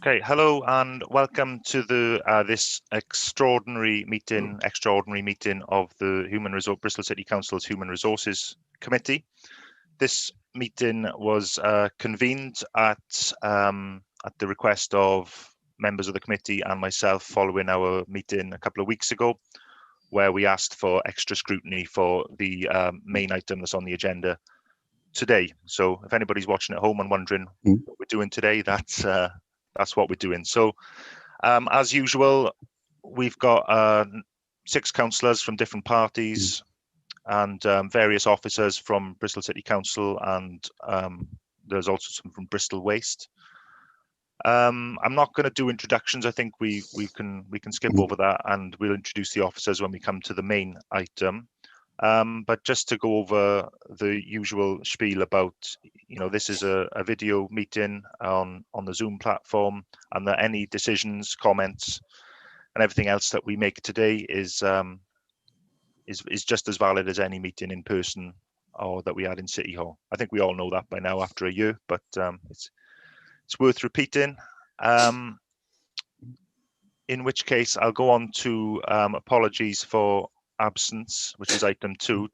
Okay, hello and welcome to the this extraordinary meeting of the Bristol City Council's Human Resources Committee. This meeting was convened at the request of members of the committee and myself following our meeting a couple of weeks ago, where we asked for extra scrutiny for the main item that's on the agenda today. So if anybody's watching at home and wondering what we're doing today, that's what we're doing. So as usual, we've got 6 councillors from different parties and various officers from Bristol City Council, and there's also some from Bristol Waste. I'm not going to do introductions. I think we can skip over that, and we'll introduce the officers when we come to the main item. But just to go over the usual spiel about, this is a video meeting on the Zoom platform, and that any decisions, comments, and everything else that we make today is just as valid as any meeting in person or that we had in City Hall. I think we all know that by now after a year, but it's worth repeating. In which case, I'll go on to apologies for absence, which is item 2.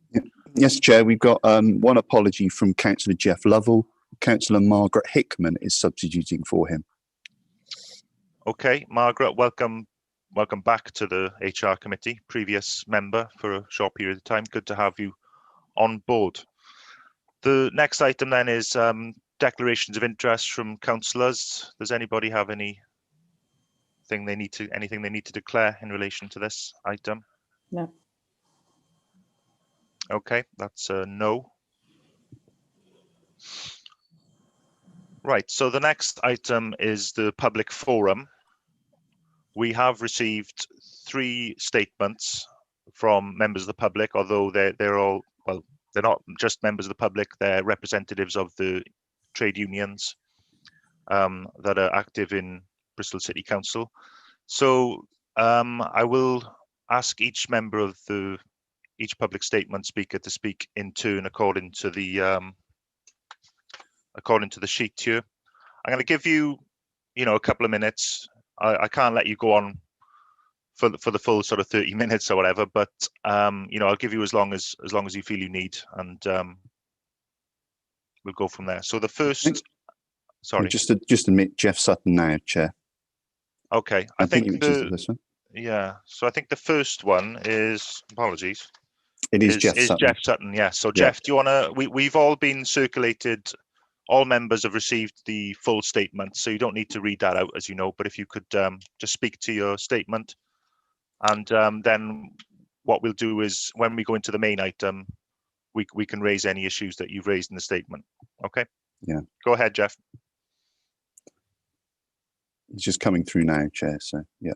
Yes, Chair, we've got one apology from Councillor Jeff Lovell. Councillor Margaret Hickman is substituting for him. Okay, Margaret, welcome back to the HR committee, previous member for a short period of time. Good to have you on board. The next item then is declarations of interest from councillors. Does anybody have anything they need to declare in relation to this item? No. Okay, that's a no. Right, so the next item is the public forum. We have received 3 statements from members of the public, although they're all, well, they're not just members of the public, they're representatives of the trade unions that are active in Bristol City Council. So I will ask each member of each public statement speaker to speak in turn according to the sheet here. I'm going to give you, a couple of minutes. I can't let you go on for the full sort of 30 minutes or whatever, but I'll give you as long as you feel you need, and we'll go from there. So the first, sorry, just admit Jeff Sutton now, Chair. Okay, I think this one. Yeah, so I think the first one is, apologies. It is Jeff Sutton. Jeff Sutton, yeah. So Jeff, do you want to, we've all been circulated, all members have received the full statement, so you don't need to read that out, as you know, but if you could just speak to your statement, and then what we'll do is when we go into the main item, we can raise any issues that you've raised in the statement. Okay? Yeah. Go ahead, Jeff. It's just coming through now, Chair, so yeah.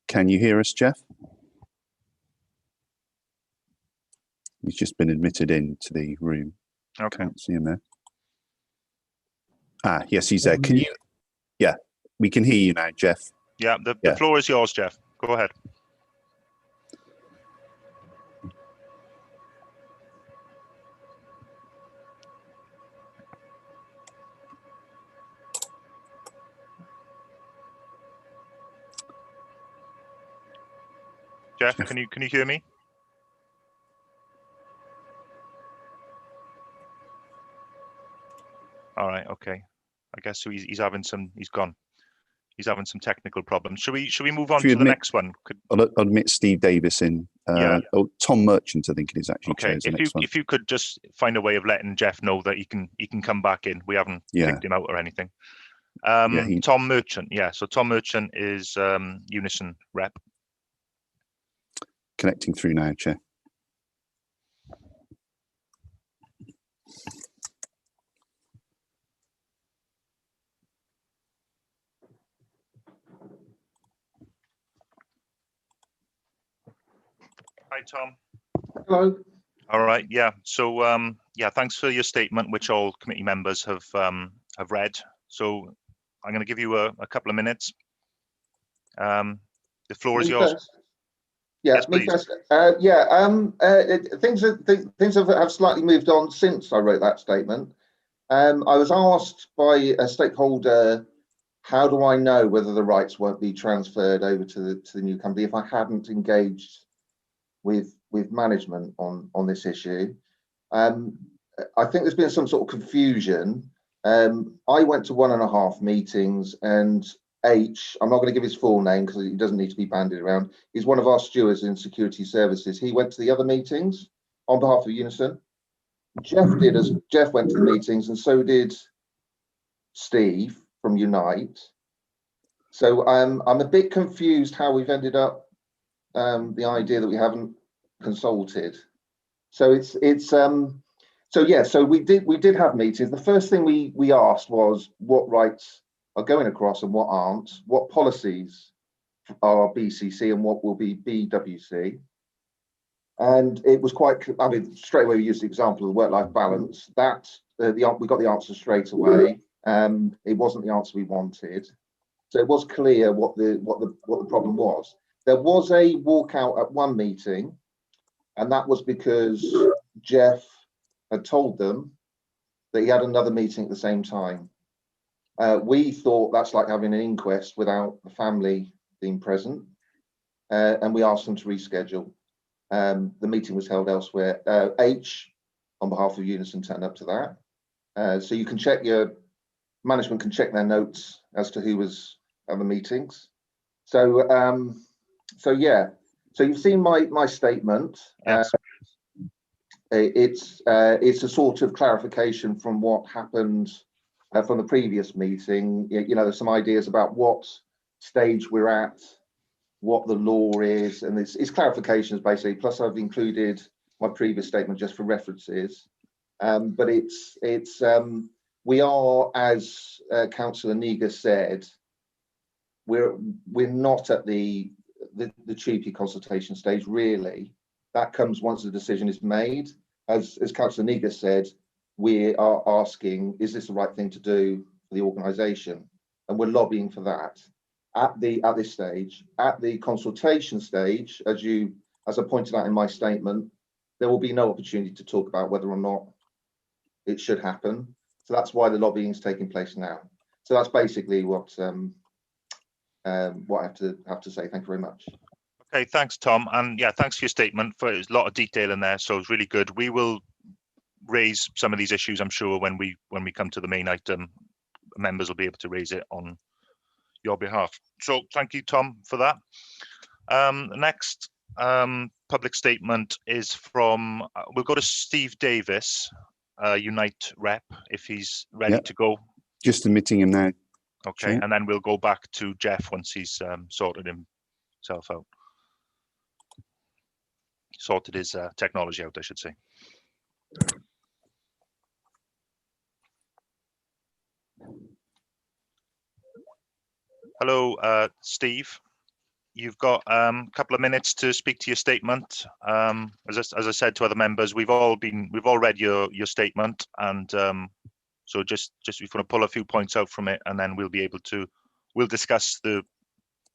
Can you hear us, Jeff? He's just been admitted into the room. Okay. Can't see him there. Ah, yes, he's there. Can you? Yeah, we can hear you now, Jeff. Yeah, the floor is yours, Jeff. Go ahead. Jeff, can you hear me? All right, okay. I guess so he's having some technical problems. Should we move on to the next one? I'll admit Steve Davis in. Yeah. Oh, Tom Merchant, I think it is actually. Okay. If you could just find a way of letting Jeff know that he can come back in. We haven't kicked him out or anything. Tom Merchant, yeah. So Tom Merchant is Unison rep. Connecting through now, Chair. Hi, Tom. Hello. All right. Yeah. So thanks for your statement, which all committee members have read. So I'm going to give you a couple of minutes. The floor is yours. Yeah, Yes, me please. first. Things have slightly moved on since I wrote that statement. I was asked by a stakeholder, how do I know whether the rights won't be transferred over to the new company if I hadn't engaged with management on this issue? I think there's been some sort of confusion. I went to 1.5 meetings, and I'm not going to give his full name because he doesn't need to be bandied around. He's one of our stewards in security services. He went to the other meetings on behalf of Unison. Jeff went to the meetings, and so did Steve from Unite. So I'm a bit confused how we've ended up the idea that we haven't consulted. So so we did have meetings. The first thing we asked was what rights are going across and what aren't, what policies are BCC and what will be BWC. And it was quite, I mean, straight away we used the example of the work-life balance. That we got the answer straight away. It wasn't the answer we wanted. So it was clear what the problem was. There was a walkout at one meeting, and that was because Jeff had told them that he had another meeting at the same time. We thought that's like having an inquest without the family being present, and we asked them to reschedule. The meeting was held elsewhere. H, on behalf of Unison, turned up to that. So you can check management can check their notes as to who was at the meetings. So yeah. So you've seen my statement. Yes. It's a sort of clarification from what happened from the previous meeting. You know, there's some ideas about what stage we're at, what the law is, and it's clarifications basically. Plus, I've included my previous statement just for references. But we are, as Councillor Negus said, we're not at the cheapy consultation stage really. That comes once the decision is made. As Councillor Negus said, we are asking, is this the right thing to do for the organisation? And we're lobbying for that at this stage. At the consultation stage, as I pointed out in my statement, there will be no opportunity to talk about whether or not it should happen. So that's why the lobbying is taking place now. So that's basically what I have to say. Thank you very much. Okay, thanks, Tom, and yeah, thanks for your statement. There's a lot of detail in there, so it's really good. We will raise some of these issues, I'm sure, when we come to the main item. Members will be able to raise it on your behalf. So thank you, Tom, for that. Next public statement is from, we'll go to Steve Davis, Unite rep, if he's ready to go. Just admitting him now. Okay, Sure. and then we'll go back to Jeff once he's sorted himself out. Sorted his technology out, I should say. Hello, Steve. You've got a couple of minutes to speak to your statement. As I said to other members, we've all read your statement, and so just if you want to pull a few points out from it, and then we'll discuss the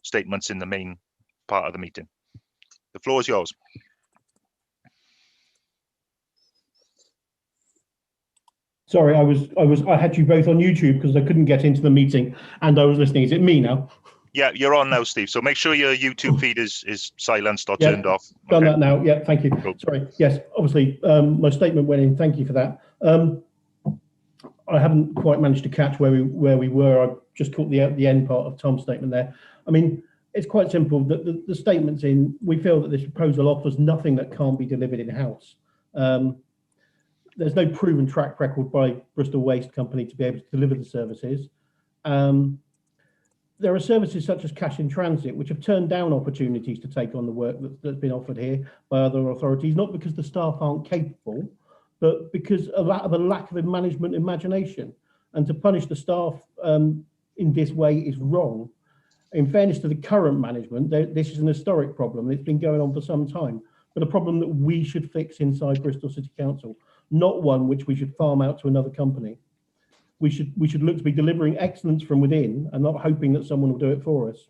statements in the main part of the meeting. The floor is yours. Sorry, I had you both on YouTube because I couldn't get into the meeting and I was listening. Is it me now? Yeah, you're on now, Steve. So make sure your YouTube feed is silenced or turned off. Done that now. Yeah, thank you. Cool. Sorry. Yes, obviously, my statement went in. Thank you for that. I haven't quite managed to catch where we were. I just caught the end part of Tom's statement there. I mean, it's quite simple. The statement's in. We feel that this proposal offers nothing that can't be delivered in-house. There's no proven track record by Bristol Waste Company to be able to deliver the services. There are services such as Cash in Transit, which have turned down opportunities to take on the work that's been offered here by other authorities, not because the staff aren't capable, but because of a lack of management imagination. And to punish the staff in this way is wrong. In fairness to the current management, this is an historic problem. It's been going on for some time, but a problem that we should fix inside Bristol City Council, not one which we should farm out to another company. We should look to be delivering excellence from within and not hoping that someone will do it for us.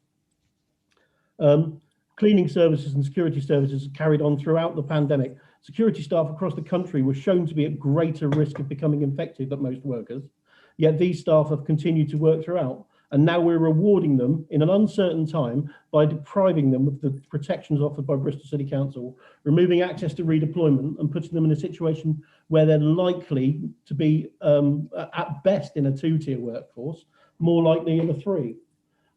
Cleaning services and security services carried on throughout the pandemic. Security staff across the country were shown to be at greater risk of becoming infected than most workers, yet these staff have continued to work throughout. And now we're rewarding them in an uncertain time by depriving them of the protections offered by Bristol City Council, removing access to redeployment and putting them in a situation where they're likely to be, at best, in a 2-tier workforce, more likely in a 3.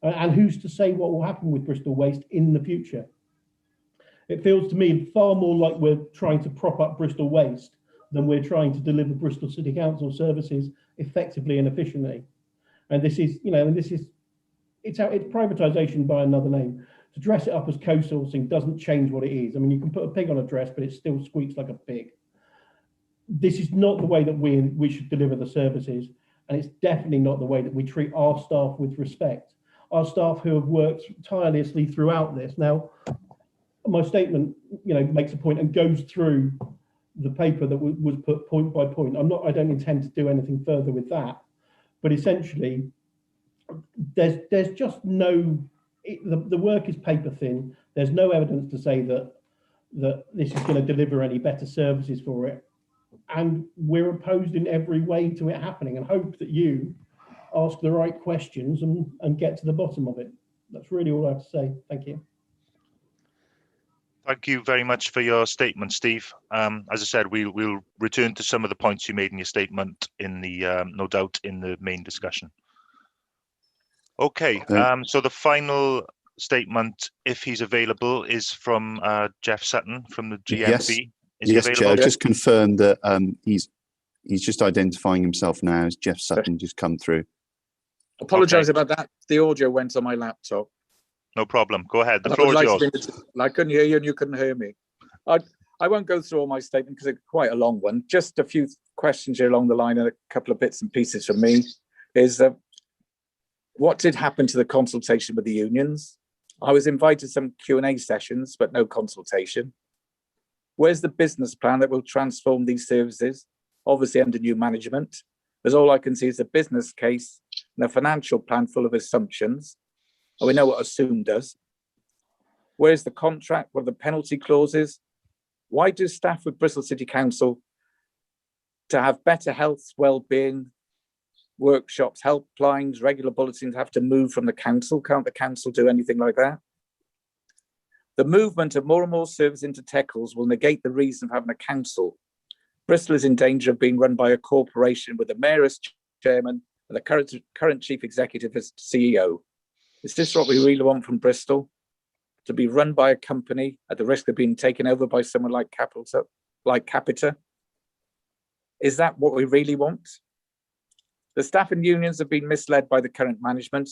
And who's to say what will happen with Bristol Waste in the future? It feels to me far more like we're trying to prop up Bristol Waste than we're trying to deliver Bristol City Council services effectively and efficiently. And this is, it's privatisation by another name. To dress it up as co-sourcing doesn't change what it is. I mean, you can put a pig on a dress, but it still squeaks like a pig. This is not the way that we should deliver the services, and it's definitely not the way that we treat our staff with respect. Our staff who have worked tirelessly throughout this. Now, my statement, makes a point and goes through the paper that was put point by point. I don't intend to do anything further with that, but essentially, there's just no. The work is paper thin. There's no evidence to say that this is going to deliver any better services for it, and we're opposed in every way to it happening. And hope that you ask the right questions and get to the bottom of it. That's really all I have to say. Thank you. Thank you very much for your statement, Steve. As I said, we'll return to some of the points you made in your statement in the no doubt in the main discussion. Okay, so the final statement, if he's available, is from Jeff Sutton from the GMB. Yes, Chair. Just confirm that he's just identifying himself now as Jeff Sutton just come through. Apologise about that. The audio went on my laptop. No problem. Go ahead. The floor is yours. I couldn't hear you and you couldn't hear me. I won't go through all my statement because it's quite a long one. Just a few questions here along the line and a couple of bits and pieces from me. Is what did happen to the consultation with the unions? I was invited to some Q&A sessions, but no consultation. Where's the business plan that will transform these services? Obviously under new management. Because all I can see is a business case and a financial plan full of assumptions. And we know what assume does. Where's the contract? What are the penalty clauses? Why do staff with Bristol City Council to have better health, well-being, workshops, helplines, regular bulletins have to move from the council? Can't the council do anything like that? The movement of more and more service into Teckles will negate the reason of having a council. Bristol is in danger of being run by a corporation with the mayor as chairman and the current chief executive as CEO. Is this what we really want from Bristol? To be run by a company at the risk of being taken over by someone like Capita? Is that what we really want? The staff and unions have been misled by the current management,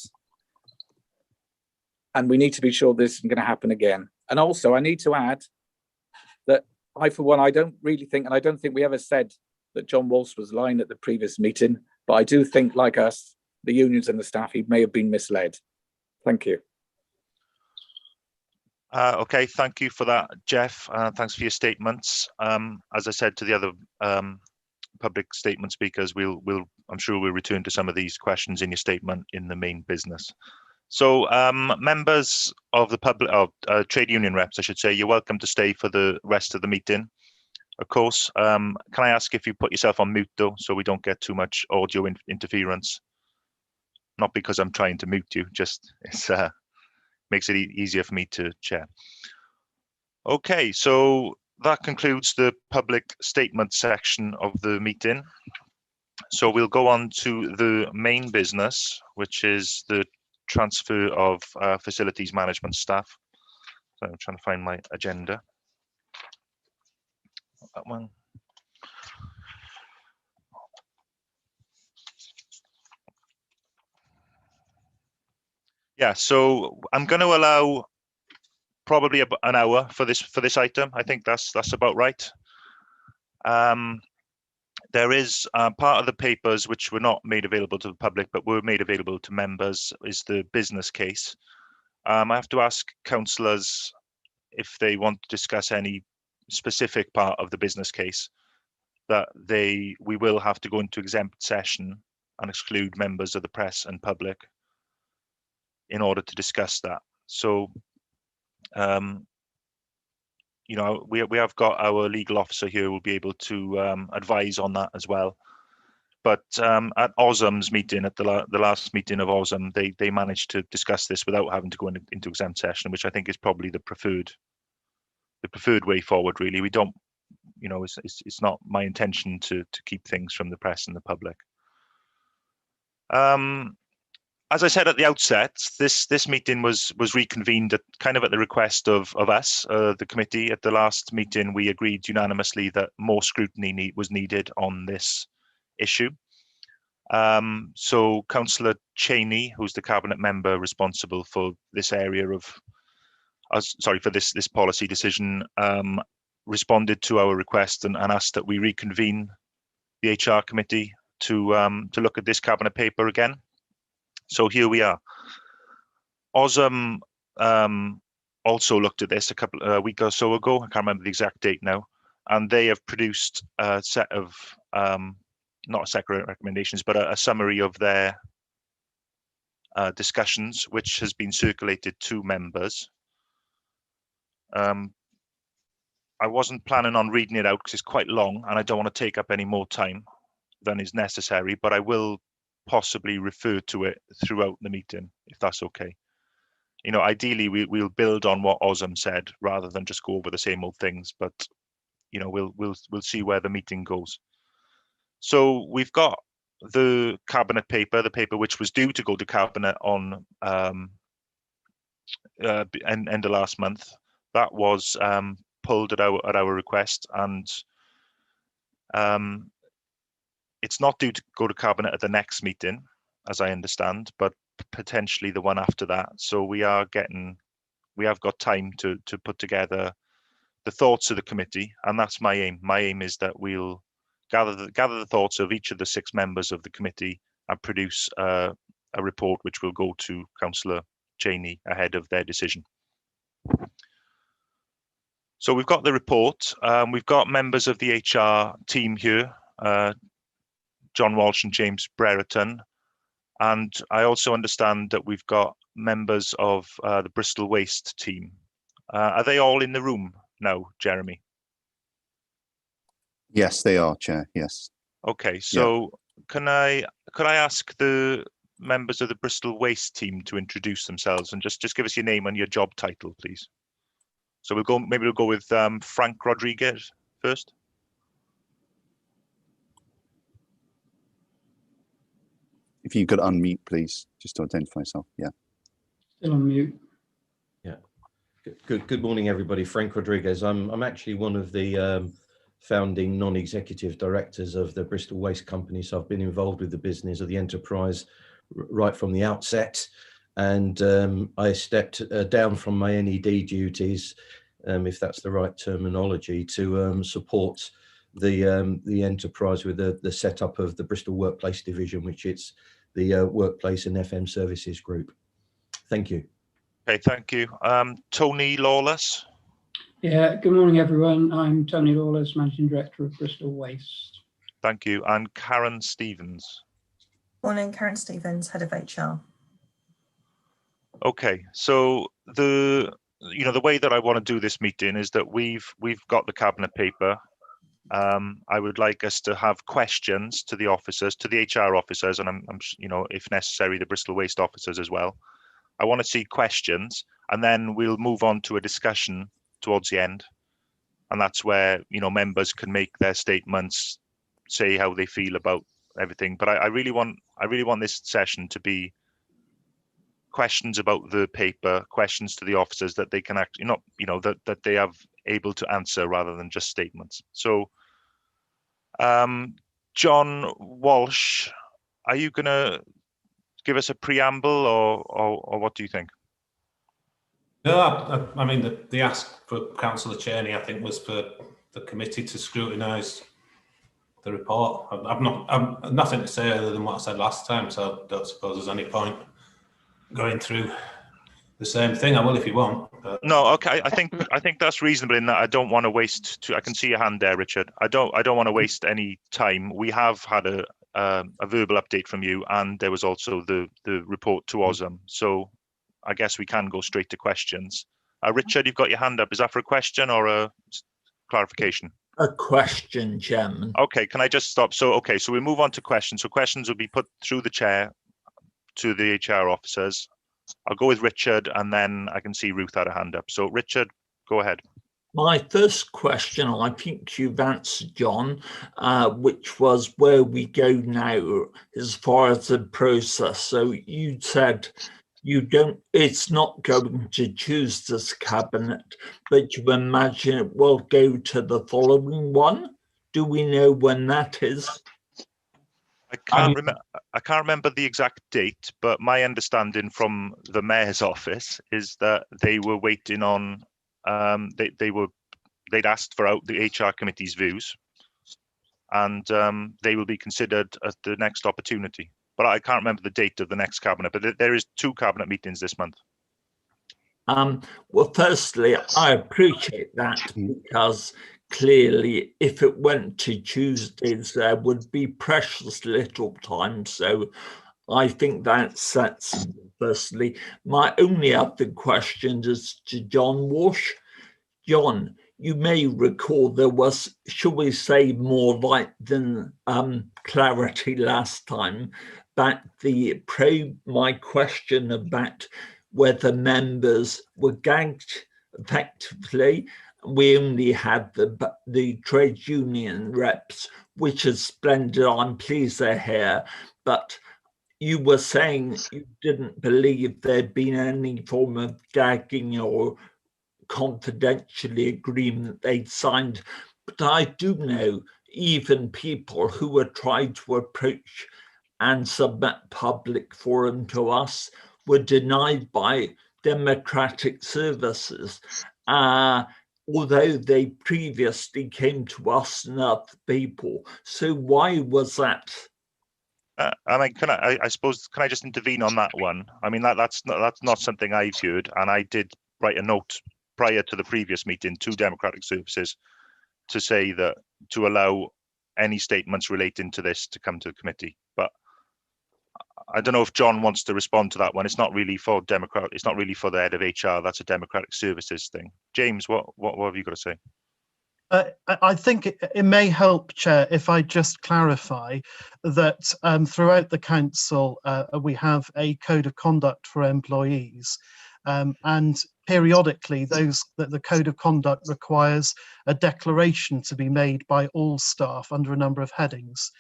and we need to be sure this isn't going to happen again. And also, I need to add that I, for one, I don't really think, and I don't think we ever said that John Walsh was lying at the previous meeting, but I do think, like us, the unions and the staff, he may have been misled. Thank you. Okay, thank you for that, Jeff. Thanks for your statements. As I said to the other public statement speakers, I'm sure we'll return to some of these questions in your statement in the main business. So members of the public, trade union reps, I should say, you're welcome to stay for the rest of the meeting. Of course, can I ask if you put yourself on mute though, so we don't get too much audio interference? Not because I'm trying to mute you, just it's makes it easier for me to chair. Okay, so that concludes the public statement section of the meeting. So we'll go on to the main business, which is the transfer of facilities management staff. So I'm trying to find my agenda. That one. Yeah, so I'm going to allow probably an hour for this item. I think that's about right. There is part of the papers which were not made available to the public, but were made available to members, is the business case. I have to ask councillors if they want to discuss any specific part of the business case, that we will have to go into exempt session and exclude members of the press and public in order to discuss that. So you know, we have got our legal officer here who will be able to advise on that as well. But at OSM's meeting, at the last meeting of OSM, they managed to discuss this without having to go into exempt session, which I think is probably the preferred way forward. Really, we don't, you know, it's not my intention to keep things from the press and the public. As I said at the outset, this meeting was reconvened at the request of us, the committee. At the last meeting, we agreed unanimously that more scrutiny was needed on this issue. So Councillor Cheney, who's the cabinet member responsible for this area of, for this policy decision, responded to our request and asked that we reconvene the HR committee to look at this cabinet paper again. So here we are. OSM also looked at this a week or so ago. I can't remember the exact date now, and they have produced a set of not a set of recommendations, but a summary of their discussions, which has been circulated to members. I wasn't planning on reading it out because it's quite long, and I don't want to take up any more time than is necessary, but I will possibly refer to it throughout the meeting, if that's okay. You know, ideally we'll build on what OSM said rather than just go over the same old things, but you know, we'll see where the meeting goes. So we've got the cabinet paper, the paper which was due to go to cabinet on end of last month. That was pulled at our request, and it's not due to go to cabinet at the next meeting, as I understand, but potentially the one after that. So we have got time to put together the thoughts of the committee, and that's my aim. My aim is that we'll gather the thoughts of each of the 6 members of the committee and produce a report which will go to Councillor Cheney ahead of their decision. So we've got the report. We've got members of the HR team here, John Walsh and James Brereton. And I also understand that we've got members of the Bristol Waste team. Are they all in the room now, Jeremy? Yes, they are, Chair. Yes. Okay, so could I ask the members of the Bristol Waste team to introduce themselves and just give us your name and your job title, please? So maybe we'll go with Frank Rodriguez first. If you could unmute, please, just to identify yourself. Yeah. Still on mute. Yeah. Good morning, everybody. Frank Rodriguez. I'm actually one of the founding non-executive directors of the Bristol Waste Company. So I've been involved with the business of the enterprise right from the outset. And I stepped down from my NED duties, if that's the right terminology, to support the enterprise with the setup of the Bristol Workplace Division, which it's the Workplace and FM Services Group. Thank you. Okay, thank you. Tony Lawless. Yeah, good morning, everyone. I'm Tony Lawless, Managing Director of Bristol Waste. Thank you. And Karen Stevens. Morning, Karen Stevens, Head of HR. Okay, so the way that I want to do this meeting is that we've got the cabinet paper. I would like us to have questions to the officers, to the HR officers, and I'm if necessary, the Bristol Waste officers as well. I want to see questions, and then we'll move on to a discussion towards the end, and that's where members can make their statements, say how they feel about everything. But I really want this session to be questions about the paper, questions to the officers that they can actually that they have able to answer rather than just statements. So John Walsh, are you going to give us a preamble or what do you think? No, I mean, the ask for Councillor Cheney, I think, was for the committee to scrutinise the report. I've nothing to say other than what I said last time, so I don't suppose there's any point going through the same thing. I will if you want. No, okay. I think that's reasonable in that I don't want to waste. I can see your hand there, Richard. I don't want to waste any time. We have had a verbal update from you, and there was also the report to OSM. So I guess we can go straight to questions. Richard, you've got your hand up. Is that for a question or a clarification? A question, Chairman. Okay, can I just stop? So we move on to questions. So questions will be put through the chair to the HR officers. I'll go with Richard, and then I can see Ruth had a hand up. So Richard, go ahead. My first question, I think you've answered, John, which was where we go now as far as the process. So you said it's not going to choose this cabinet, but you imagine it will go to the following one. Do we know when that is? I can't remember the exact date, but my understanding from the mayor's office is that they were waiting on they'd asked for out the HR committee's views, and they will be considered at the next opportunity. But I can't remember the date of the next cabinet. But there is 2 cabinet meetings this month. Well, firstly, I appreciate that, because clearly, if it went to Tuesdays, there would be precious little time. So I think that's sensible. Firstly, my only other question is to John Walsh. John, you may recall there was, shall we say, more light than clarity last time. But my question about whether members were gagged effectively, we only had the trade union reps, which is splendid. I'm pleased they're here. But you were saying you didn't believe there'd been any form of gagging or confidentially agreement they'd signed. But I do know even people who were trying to approach and submit public forum to us were denied by democratic services, although they previously came to us and other people. So why was that? I mean, I suppose, can I just intervene on that one? I mean, that's not something I've heard, and I did write a note prior to the previous meeting to Democratic Services to say that to allow any statements relating to this to come to the committee. But I don't know if John wants to respond to that one. It's not really for Democrat. It's not really for the head of HR. That's a Democratic Services thing. James, what have you got to say? I think it may help, Chair, if I just clarify that throughout the council we have a code of conduct for employees, and periodically the code of conduct requires a declaration to be made by all staff under a number of headings.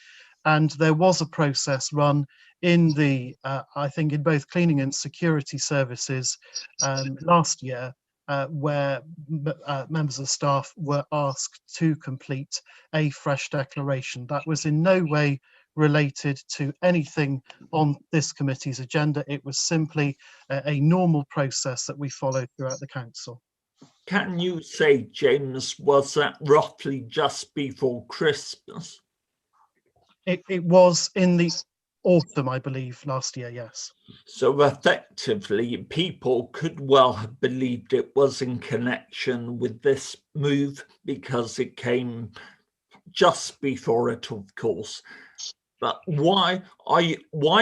And there was a process run in the, I think, in both cleaning and security services last year, where members of staff were asked to complete a fresh declaration. That was in no way related to anything on this committee's agenda. It was simply a normal process that we followed throughout the council. Can you say, James, was that roughly just before Christmas? It was in the autumn, I believe, last year, yes. So effectively, people could well have believed it was in connection with this move because it came just before it, of course. But why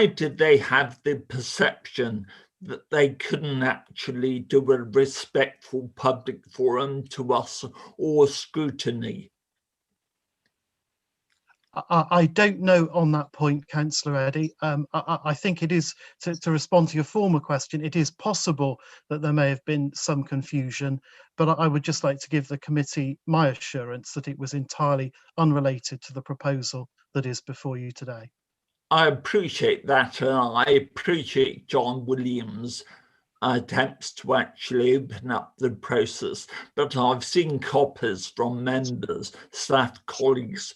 did they have the perception that they couldn't actually do a respectful public forum to us or scrutiny? I don't know on that point, Councillor Eddy. I think it is, to respond to your former question, it is possible that there may have been some confusion, but I would just like to give the committee my assurance that it was entirely unrelated to the proposal that is before you today. I appreciate that, and I appreciate John Williams' attempts to actually open up the process, but I've seen copies from members, staff, colleagues,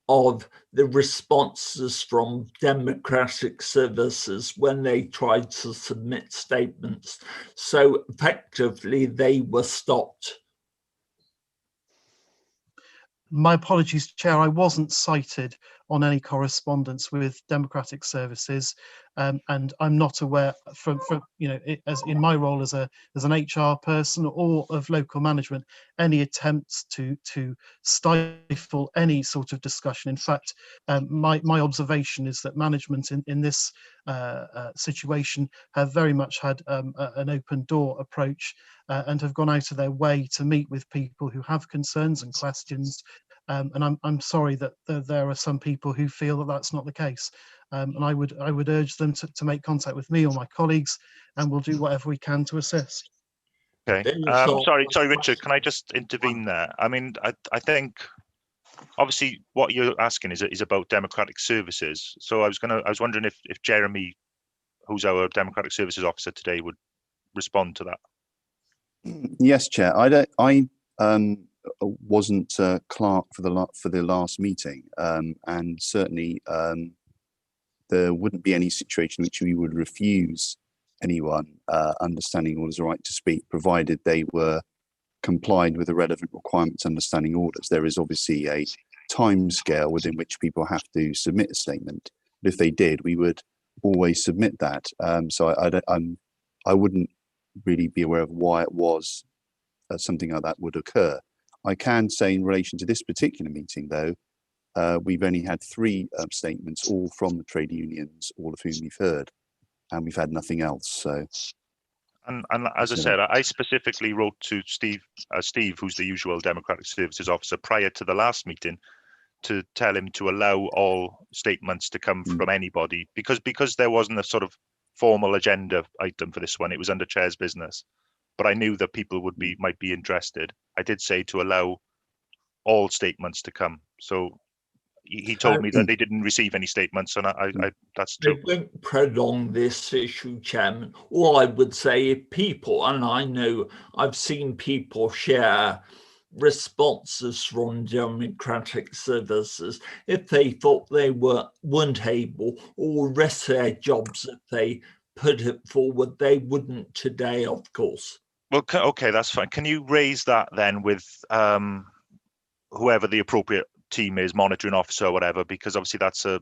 of the responses from democratic services when they tried to submit statements. So effectively, they were stopped. My apologies, Chair, I wasn't cited on any correspondence with democratic services, and I'm not aware from as in my role as an HR person or of local management, any attempts to stifle any sort of discussion. In fact, my observation is that management in this situation have very much had an open door approach, and have gone out of their way to meet with people who have concerns and questions. And I'm sorry that there are some people who feel that that's not the case. And I would urge them to make contact with me or my colleagues, and we'll do whatever we can to assist. Okay. Sorry, Richard. Can I just intervene there? I mean, I think obviously what you're asking is about democratic services. So I was wondering if Jeremy, who's our democratic services officer today, would respond to that. Yes, Chair. I wasn't clerk for the last meeting, and certainly there wouldn't be any situation which we would refuse anyone understanding orders right to speak, provided they were complied with the relevant requirements understanding orders. There is obviously a time scale within which people have to submit a statement. But if they did, we would always submit that. So I wouldn't really be aware of why it was something like that would occur. I can say in relation to this particular meeting, though, we've only had 3 statements, all from the trade unions, all of whom we've heard, and we've had nothing else. So, and as I said, I specifically wrote to Steve, who's the usual Democratic Services officer, prior to the last meeting, to tell him to allow all statements to come from anybody, because there wasn't a sort of formal agenda item for this one. It was under Chair's business, but I knew that people might be interested. I did say to allow all statements to come. So he told me that they didn't receive any statements, and that's true. I won't prolong this issue, Chairman. All I would say, if people, and I know I've seen people share responses from democratic services, if they thought they weren't able or risk their jobs if they put it forward, they wouldn't today, of course. Well, okay, that's fine. Can you raise that then with whoever the appropriate team is, monitoring officer or whatever, because obviously that's a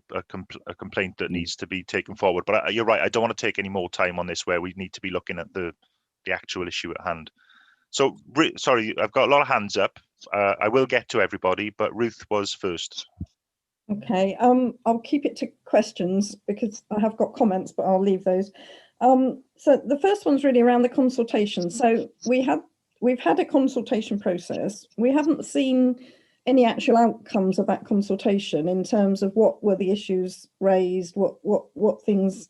complaint that needs to be taken forward. But you're right, I don't want to take any more time on this where we need to be looking at the actual issue at hand. So, sorry, I've got a lot of hands up. I will get to everybody, but Ruth was first. Okay, I'll keep it to questions because I have got comments, but I'll leave those. So the first one's really around the consultation. So we've had a consultation process. We haven't seen any actual outcomes of that consultation in terms of what were the issues raised, what things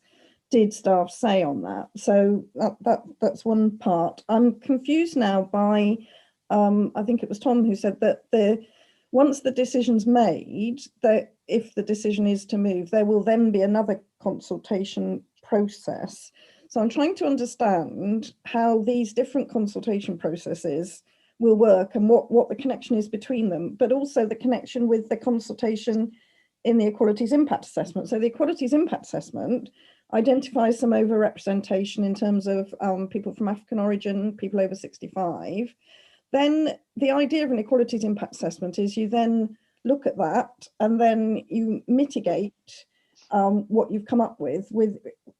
did staff say on that. So that's one part. I'm confused now by, I think it was Tom who said that once the decision's made, that if the decision is to move, there will then be another consultation process. So I'm trying to understand how these different consultation processes will work and what the connection is between them, but also the connection with the consultation in the Equalities Impact Assessment. So the Equalities Impact Assessment identifies some overrepresentation in terms of people from African origin, people over 65. Then the idea of an Equalities Impact Assessment is you then look at that and then you mitigate what you've come up with,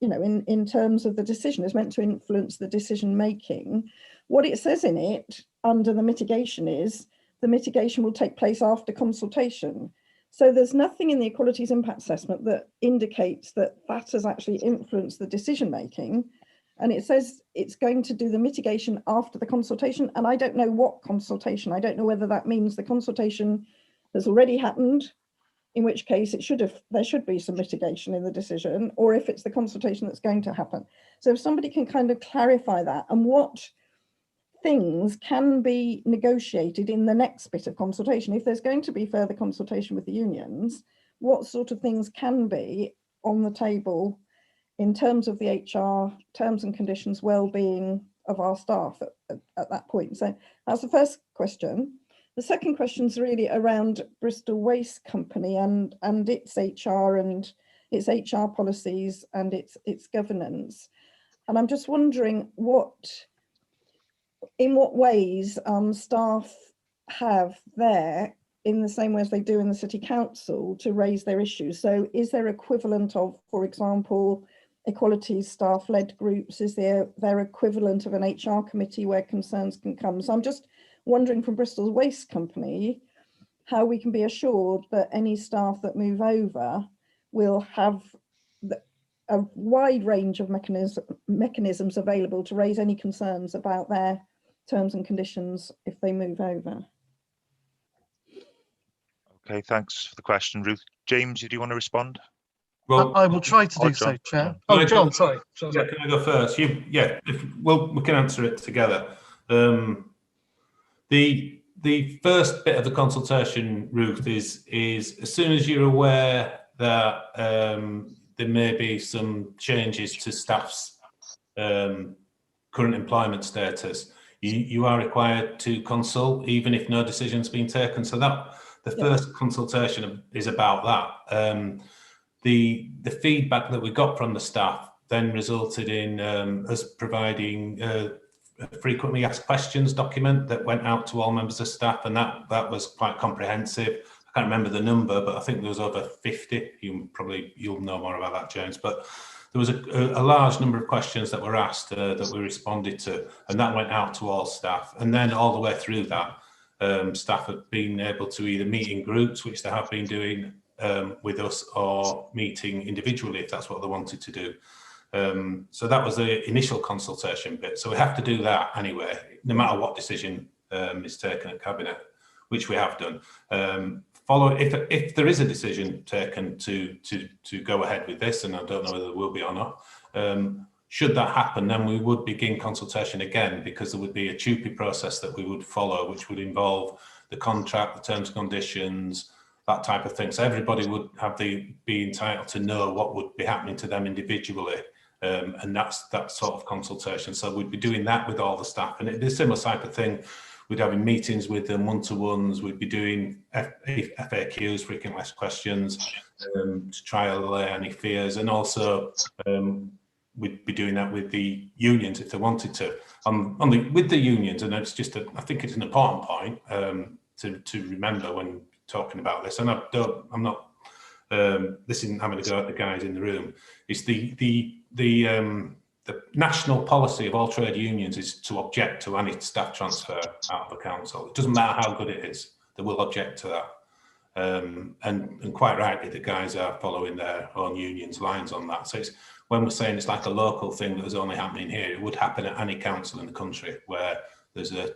in terms of the decision. Is meant to influence the decision making. What it says in it under the mitigation is the mitigation will take place after consultation. So there's nothing in the Equalities Impact Assessment that indicates that that has actually influenced the decision making. And it says it's going to do the mitigation after the consultation. And I don't know what consultation. I don't know whether that means the consultation has already happened, in which case there should be some mitigation in the decision, or if it's the consultation that's going to happen. So if somebody can kind of clarify that and what things can be negotiated in the next bit of consultation. If there's going to be further consultation with the unions, what sort of things can be on the table in terms of the HR terms and conditions well-being of our staff at that point? So that's the first question. The second question is really around Bristol Waste Company and its HR and its HR policies and its governance. And I'm just wondering in what ways staff have there in the same way as they do in the city council to raise their issues. So is there equivalent of, for example, equalities staff-led groups? Is there equivalent of an HR committee where concerns can come? So I'm just wondering from Bristol Waste Company how we can be assured that any staff that move over will have a wide range of mechanisms available to raise any concerns about their terms and conditions if they move over. Okay, thanks for the question, Ruth. James, do you want to respond? Well, I will try to do so, Chair. Oh, John, sorry. Yeah, can I go first? We can answer it together. The first bit of the consultation, Ruth, is as soon as you're aware that there may be some changes to staff's current employment status, you are required to consult, even if no decision's been taken. So that the first consultation is about that. The feedback that we got from the staff then resulted in us providing a frequently asked questions document that went out to all members of staff, and that was quite comprehensive. I can't remember the number, but I think there was over 50. You'll know more about that, James. But there was a large number of questions that were asked that we responded to, and that went out to all staff. And then all the way through that, staff have been able to either meet in groups, which they have been doing with us, or meeting individually if that's what they wanted to do. So that was the initial consultation bit. So we have to do that anyway, no matter what decision is taken at Cabinet, which we have done. If there is a decision taken to go ahead with this, and I don't know whether there will be or not, should that happen, then we would begin consultation again, because there would be a TUPE process that we would follow, which would involve the contract, the terms and conditions, that type of thing. So everybody would be entitled to know what would be happening to them individually. And that's that sort of consultation. So we'd be doing that with all the staff, and it'd be a similar type of thing. We'd have meetings with them, one-to-ones. We'd be doing FAQs, frequently asked questions, to try to allay any fears, and also we'd be doing that with the unions if they wanted to. With the unions, and it's just I think it's an important point to remember when talking about this. And I'm not this isn't having to go at the guys in the room. It's the national policy of all trade unions is to object to any staff transfer out of the council. It doesn't matter how good it is, they will object to that. And quite rightly, the guys are following their own union's lines on that. So when we're saying it's like a local thing that is only happening here, it would happen at any council in the country where there's a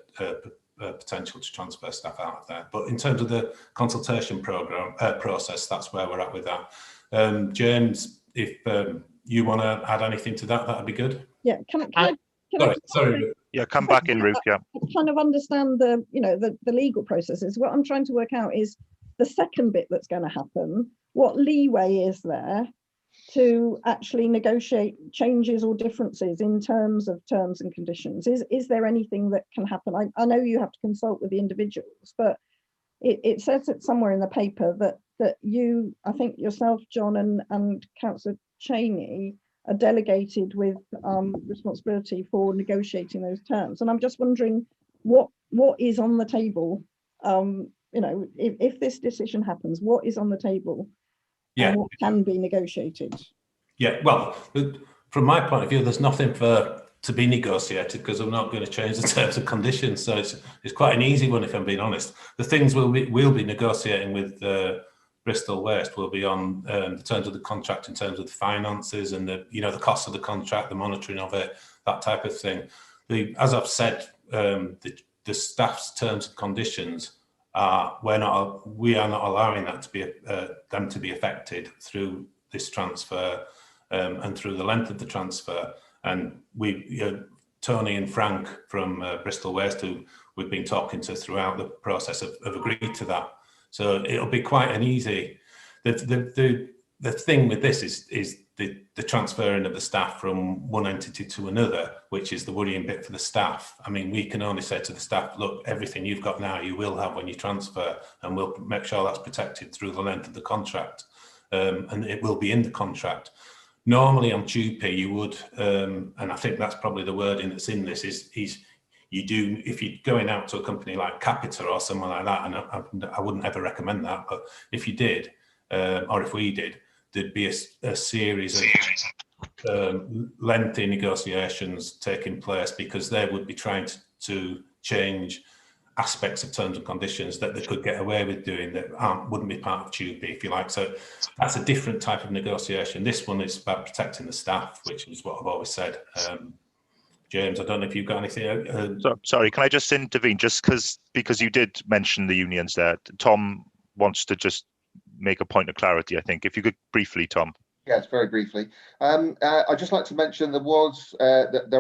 potential to transfer staff out of there. But in terms of the consultation process, that's where we're at with that. James, if you want to add anything to that, that'd be good. Yeah, can I sorry. Yeah, come back in, Ruth. Yeah. I kind of understand the legal processes. What I'm trying to work out is the second bit that's going to happen. What leeway is there to actually negotiate changes or differences in terms of terms and conditions? Is there anything that can happen? I know you have to consult with the individuals, but it says it somewhere in the paper that you, I think yourself, John, and Councillor Cheney are delegated with responsibility for negotiating those terms. And I'm just wondering what is on the table. If this decision happens, what is on the table? Yeah, and what can be negotiated? Yeah, well, from my point of view, there's nothing to be negotiated, because I'm not going to change the terms and conditions. So it's quite an easy one, if I'm being honest. The things we'll be negotiating with Bristol Waste will be on the terms of the contract, in terms of the finances and the cost of the contract, the monitoring of it, that type of thing. As I've said, the staff's terms and conditions we are not allowing that to be them to be affected through this transfer and through the length of the transfer. And Tony and Frank from Bristol Waste, who we've been talking to throughout the process, have agreed to that. So it'll be quite an easy. The thing with this is the transferring of the staff from one entity to another, which is the worrying bit for the staff. I mean, we can only say to the staff, look, everything you've got now, you will have when you transfer, and we'll make sure that's protected through the length of the contract. And it will be in the contract. Normally on TUPE, you would, and I think that's probably the wording that's in this, is you do, if you're going out to a company like Capita or someone like that, and I wouldn't ever recommend that, but if you did, or if we did, there'd be a series of lengthy negotiations taking place, because they would be trying to change aspects of terms and conditions that they could get away with doing that wouldn't be part of TUPE, if you like. So that's a different type of negotiation. This one is about protecting the staff, which is what I've always said. James, I don't know if you've got anything. Sorry, can I just intervene? Just because you did mention the unions there. Tom wants to just make a point of clarity, I think. If you could briefly, Tom. Yes, very briefly. I'd just like to mention there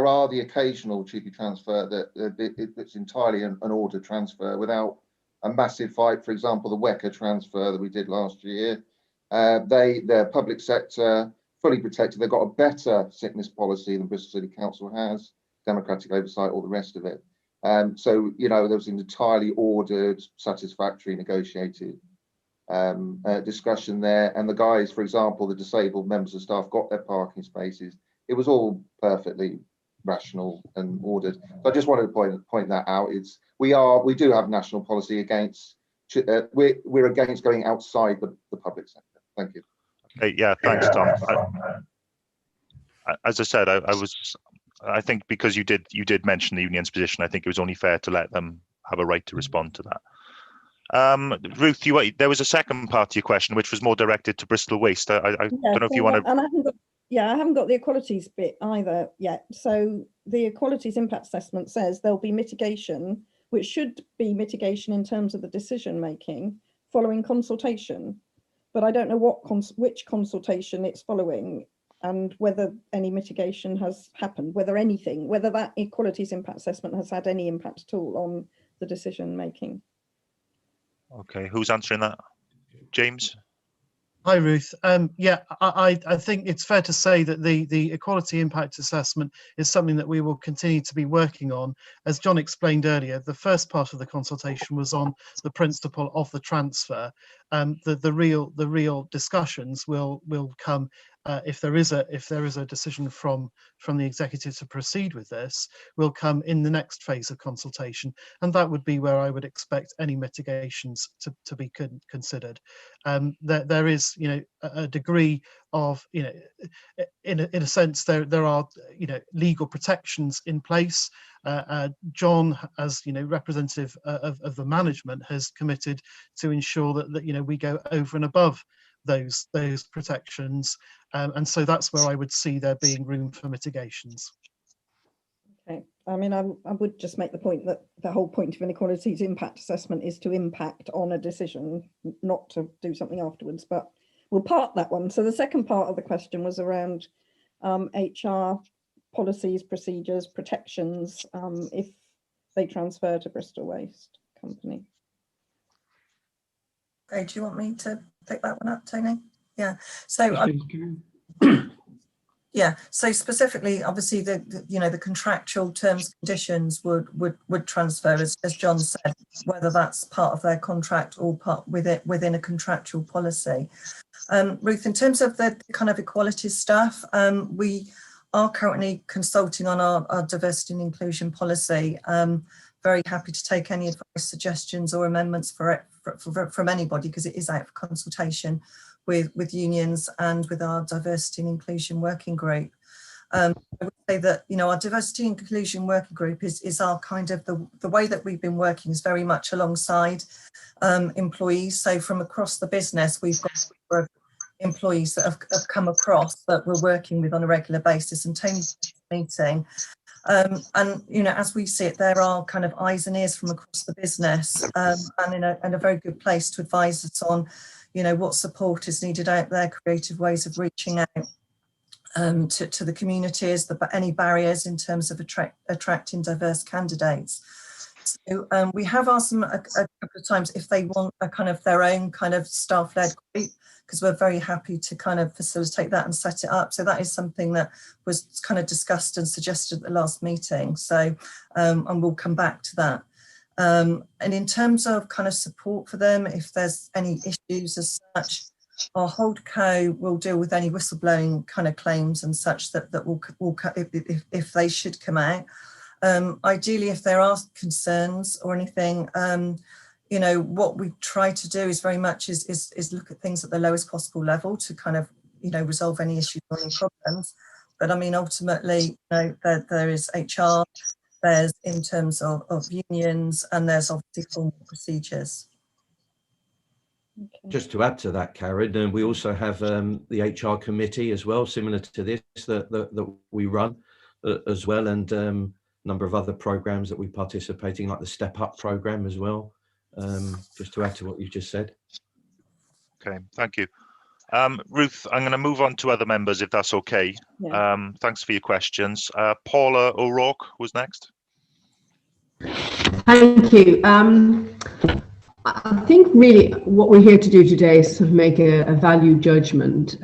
are the occasional TUPE transfer that's entirely an ordered transfer without a massive fight. For example, the WECA transfer that we did last year. They're public sector, fully protected. They've got a better sickness policy than Bristol City Council has, democratic oversight, all the rest of it. So, you know, there was an entirely ordered, satisfactory, negotiated discussion there, and the guys, for example, the disabled members of staff got their parking spaces. It was all perfectly rational and ordered. So I just wanted to point that out. We do have national policy against we're against going outside the public sector. Thank you. Okay, yeah, thanks, Tom. As I said, I think because you did mention the union's position, I think it was only fair to let them have a right to respond to that. Ruth, there was a second part to your question, which was more directed to Bristol Waste. I don't know if you want to. And I haven't got the equalities bit either yet. So the equalities impact assessment says there'll be mitigation, which should be mitigation in terms of the decision making following consultation. But I don't know which consultation it's following and whether any mitigation has happened, whether that equalities impact assessment has had any impact at all on the decision making. Okay, who's answering that? James? Hi, Ruth. Yeah, I think it's fair to say that the equality impact assessment is something that we will continue to be working on. As John explained earlier, the first part of the consultation was on the principle of the transfer. The real discussions will come if there is a decision from the executive to proceed with this, will come in the next phase of consultation, and that would be where I would expect any mitigations to be considered. There is, you know, a degree of, you know, in a sense there are, you know, legal protections in place. John, as you know, representative of the management, has committed to ensure that you know we go over and above those protections, and so that's where I would see there being room for mitigations. Okay, I mean, I would just make the point that the whole point of an equalities impact assessment is to impact on a decision, not to do something afterwards, but we'll park that one. So the second part of the question was around HR policies, procedures, protections, if they transfer to Bristol Waste Company. Okay, do you want me to pick that one up, Tony? Yeah, so yeah, so specifically, obviously, the contractual terms and conditions would transfer, as John said, whether that's part of their contract or part within a contractual policy. Ruth, in terms of the kind of equalities stuff, we are currently consulting on our diversity and inclusion policy. Very happy to take any advice, suggestions or amendments from anybody, because it is out for consultation with unions and with our diversity and inclusion working group. I would say that, you know, our diversity and inclusion working group is our kind of the way that we've been working is very much alongside employees. So from across the business, we've got a number of employees that have come across that we're working with on a regular basis, and Tony's meeting. And, you know, as we see it, there are kind of eyes and ears from across the business, and in a very good place to advise us on, you know, what support is needed out there, creative ways of reaching out to the communities, any barriers in terms of attracting diverse candidates. So we have asked them a couple of times if they want a kind of their own kind of staff-led group, because we're very happy to kind of facilitate that and set it up. So that is something that was kind of discussed and suggested at the last meeting. So, and we'll come back to that. And in terms of kind of support for them, if there's any issues as such, our holdco will deal with any whistleblowing kind of claims and such that will if they should come out. Ideally, if there are concerns or anything, you know, what we try to do is very much is look at things at the lowest possible level to kind of, you know, resolve any issues or any problems. But I mean, ultimately, you know, there is HR, there's in terms of unions, and there's obviously formal procedures. Okay. Just to add to that, Karen, we also have the HR committee as well, similar to this, that we run as well, and a number of other programs that we participate in, like the Step Up program as well, just to add to what you just said. Okay, thank you. Ruth, I'm going to move on to other members if that's okay. Yeah. Thanks for your questions. Paula O'Rourke was next. Thank you. I think really what we're here to do today is sort of make a value judgment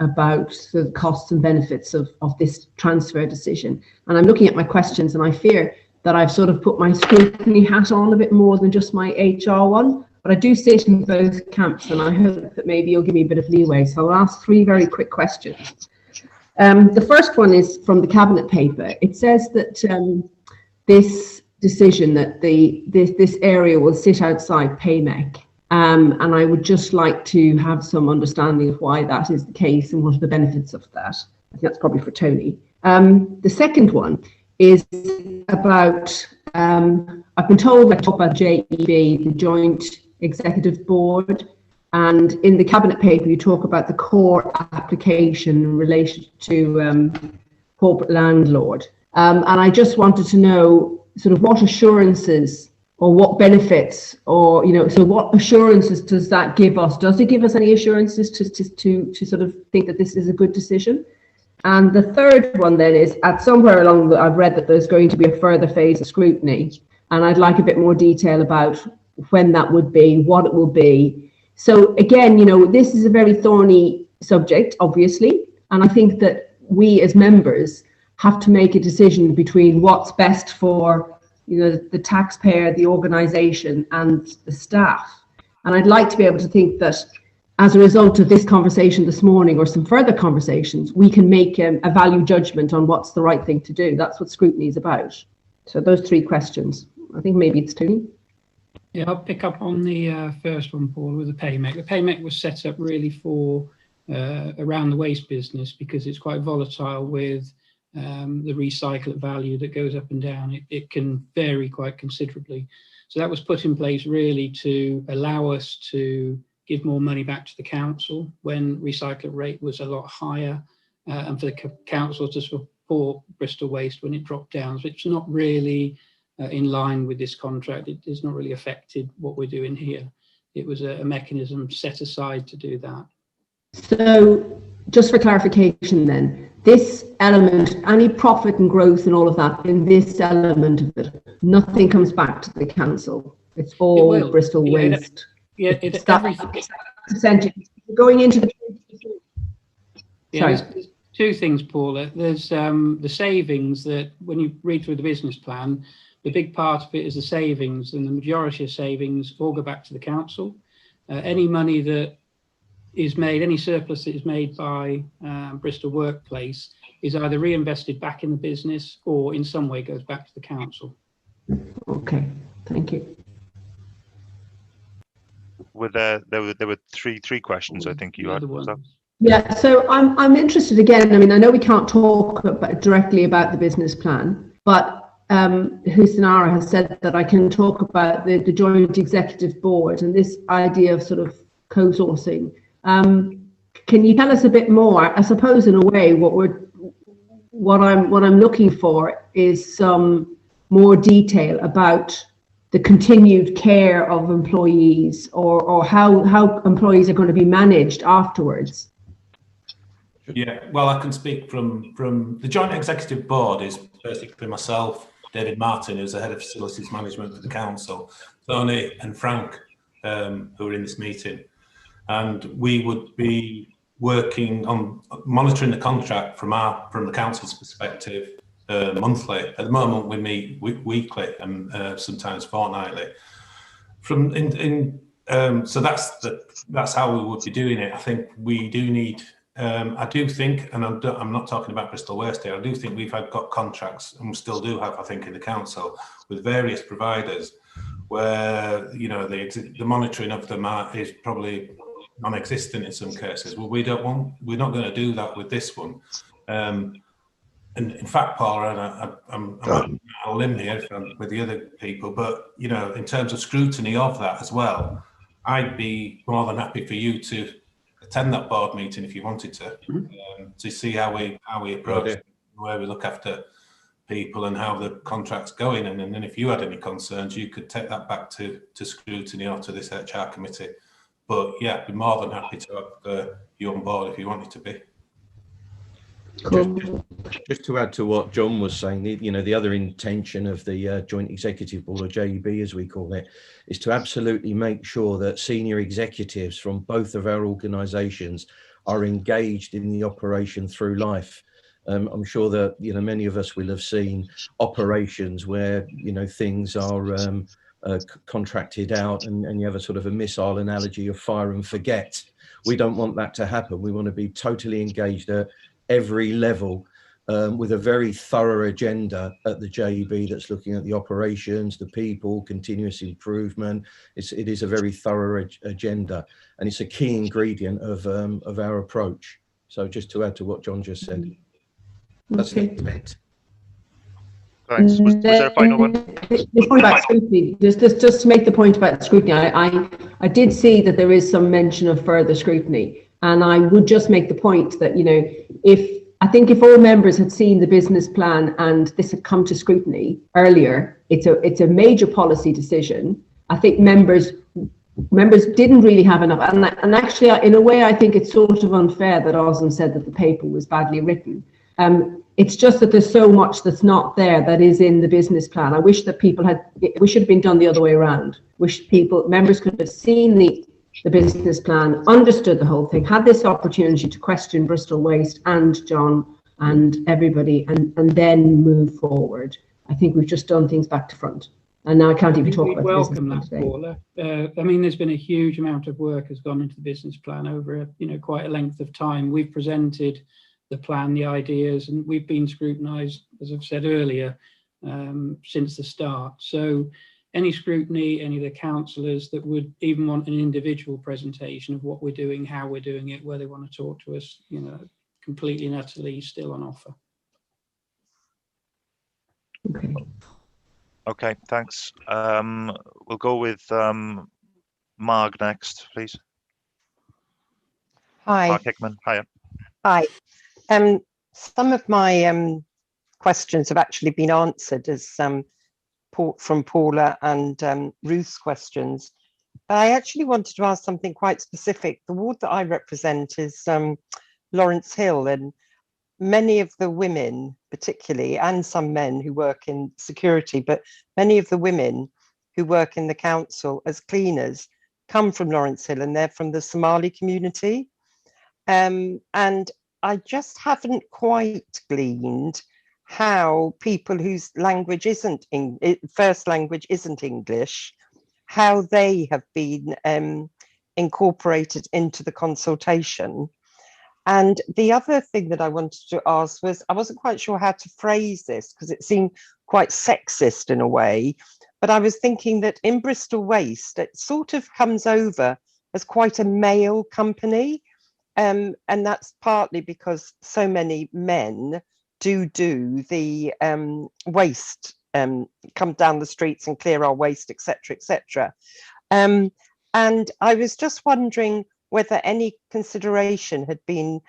about the costs and benefits of this transfer decision. And I'm looking at my questions, and I fear that I've sort of put my scrutiny hat on a bit more than just my HR one. But I do sit in both camps, and I hope that maybe you'll give me a bit of leeway. So I'll ask 3 very quick questions. The first one is from the Cabinet paper. It says that this decision that this area will sit outside PAYMEC, and I would just like to have some understanding of why that is the case and what are the benefits of that. I think that's probably for Tony. The second one is about, I've been told I talk about JEB, the Joint Executive Board, and in the Cabinet paper you talk about the core application in relation to corporate landlord. And I just wanted to know sort of what assurances or what benefits, or, you know, so what assurances does that give us? Does it give us any assurances to sort of think that this is a good decision? And the third one then is, at somewhere along I've read that there's going to be a further phase of scrutiny, and I'd like a bit more detail about when that would be, what it will be. So again, you know, this is a very thorny subject, obviously, and I think that we as members have to make a decision between what's best for, you know, the taxpayer, the organisation, and the staff. And I'd like to be able to think that as a result of this conversation this morning, or some further conversations, we can make a value judgment on what's the right thing to do. That's what scrutiny is about. So those 3 questions. I think maybe it's Tony. Yeah, I'll pick up on the first one, Paul, with the PAYMEC. The PAYMEC was set up really for around the waste business, because it's quite volatile with the recyclate value that goes up and down. It can vary quite considerably. So that was put in place really to allow us to give more money back to the council when recyclate rate was a lot higher, and for the council to support Bristol Waste when it dropped down. So it's not really in line with this contract. It has not really affected what we're doing here. It was a mechanism set aside to do that. So just for clarification then, this element, any profit and growth and all of that in this element of it, nothing comes back to the council. It's all Bristol Waste. Yeah, it's that percentage going into the. Yeah, there's 2 things, Paula. There's the savings that when you read through the business plan, the big part of it is the savings, and the majority of savings all go back to the council. Any money that is made, any surplus that is made by Bristol Workplace is either reinvested back in the business or in some way goes back to the council. Okay, thank you. There were three questions I think you had. Yeah, so I'm interested again. I mean, I know we can't talk directly about the business plan, but Husanara has said that I can talk about the Joint Executive Board and this idea of sort of co-sourcing. Can you tell us a bit more? I suppose in a way, what I'm looking for is some more detail about the continued care of employees, or how employees are going to be managed afterwards. Yeah, well, I can speak from the Joint Executive Board is basically myself, David Martin, who's the Head of Facilities Management for the Council, Tony and Frank, who are in this meeting. And we would be working on monitoring the contract from the Council's perspective monthly. At the moment, we meet weekly and sometimes fortnightly. So that's how we would be doing it. I think we do need I do think, and I'm not talking about Bristol Waste here, I do think we've got contracts, and we still do have, I think, in the council, with various providers where, you know, the monitoring of them is probably non-existent in some cases. Well, we're not going to do that with this one. And in fact, Paula, and I'm on a limb here with the other people, but, you know, in terms of scrutiny of that as well, I'd be more than happy for you to attend that board meeting if you wanted to see how we approach it, where we look after people and how the contract's going. And then if you had any concerns, you could take that back to scrutiny or to this HR committee. But yeah, I'd be more than happy to have you on board if you wanted to be. Cool. Just to add to what John was saying, you know, the other intention of the Joint Executive Board, or JEB as we call it, is to absolutely make sure that senior executives from both of our organisations are engaged in the operation through life. I'm sure that, you know, many of us will have seen operations where, you know, things are contracted out and you have a sort of a missile analogy of fire and forget. We don't want that to happen. We want to be totally engaged at every level with a very thorough agenda at the JEB that's looking at the operations, the people, continuous improvement. It is a very thorough agenda, and it's a key ingredient of our approach. So just to add to what John just said. That's it. Thanks. Was there a final one? The point about scrutiny, just to make the point about scrutiny, I did see that there is some mention of further scrutiny, and I would just make the point that, you know, I think if all members had seen the business plan and this had come to scrutiny earlier, it's a major policy decision. I think members didn't really have enough, and actually, in a way, I think it's sort of unfair that Osman said that the paper was badly written. It's just that there's so much that's not there that is in the business plan. I wish that we should have been done the other way around. Members could have seen the business plan, understood the whole thing, had this opportunity to question Bristol Waste and John and everybody, and then move forward. I think we've just done things back to front. And now I can't even talk about the business plan today. Paula. I mean, there's been a huge amount of work has gone into the business plan over quite a length of time. We've presented the plan, the ideas, and we've been scrutinised, as I've said earlier, since the start. So any scrutiny, any of the councillors that would even want an individual presentation of what we're doing, how we're doing it, where they want to talk to us, you know, completely and utterly still on offer. Okay, thanks. We'll go with Marg next, please. Hi. Marg Hickman, hiya. Hi. Some of my questions have actually been answered as from Paula and Ruth's questions. But I actually wanted to ask something quite specific. The ward that I represent is Lawrence Hill, and many of the women, particularly, and some men who work in security, but many of the women who work in the council as cleaners come from Lawrence Hill, and they're from the Somali community. And I just haven't quite gleaned how people whose language isn't first language isn't English, how they have been incorporated into the consultation. And the other thing that I wanted to ask was, I wasn't quite sure how to phrase this because it seemed quite sexist in a way, but I was thinking that in Bristol Waste, it sort of comes over as quite a male company. And that's partly because so many men do the waste, come down the streets and clear our waste, etc., etc. And I was just wondering whether any consideration had been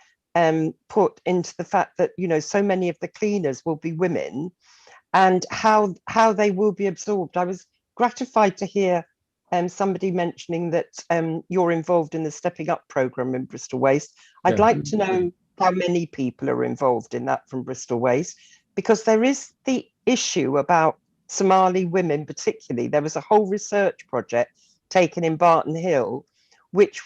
put into the fact that, you know, so many of the cleaners will be women, and how they will be absorbed. I was gratified to hear somebody mentioning that you're involved in the Stepping Up programme in Bristol Waste. I'd like to know how many people are involved in that from Bristol Waste, because there is the issue about Somali women particularly. There was a whole research project taken in Barton Hill, which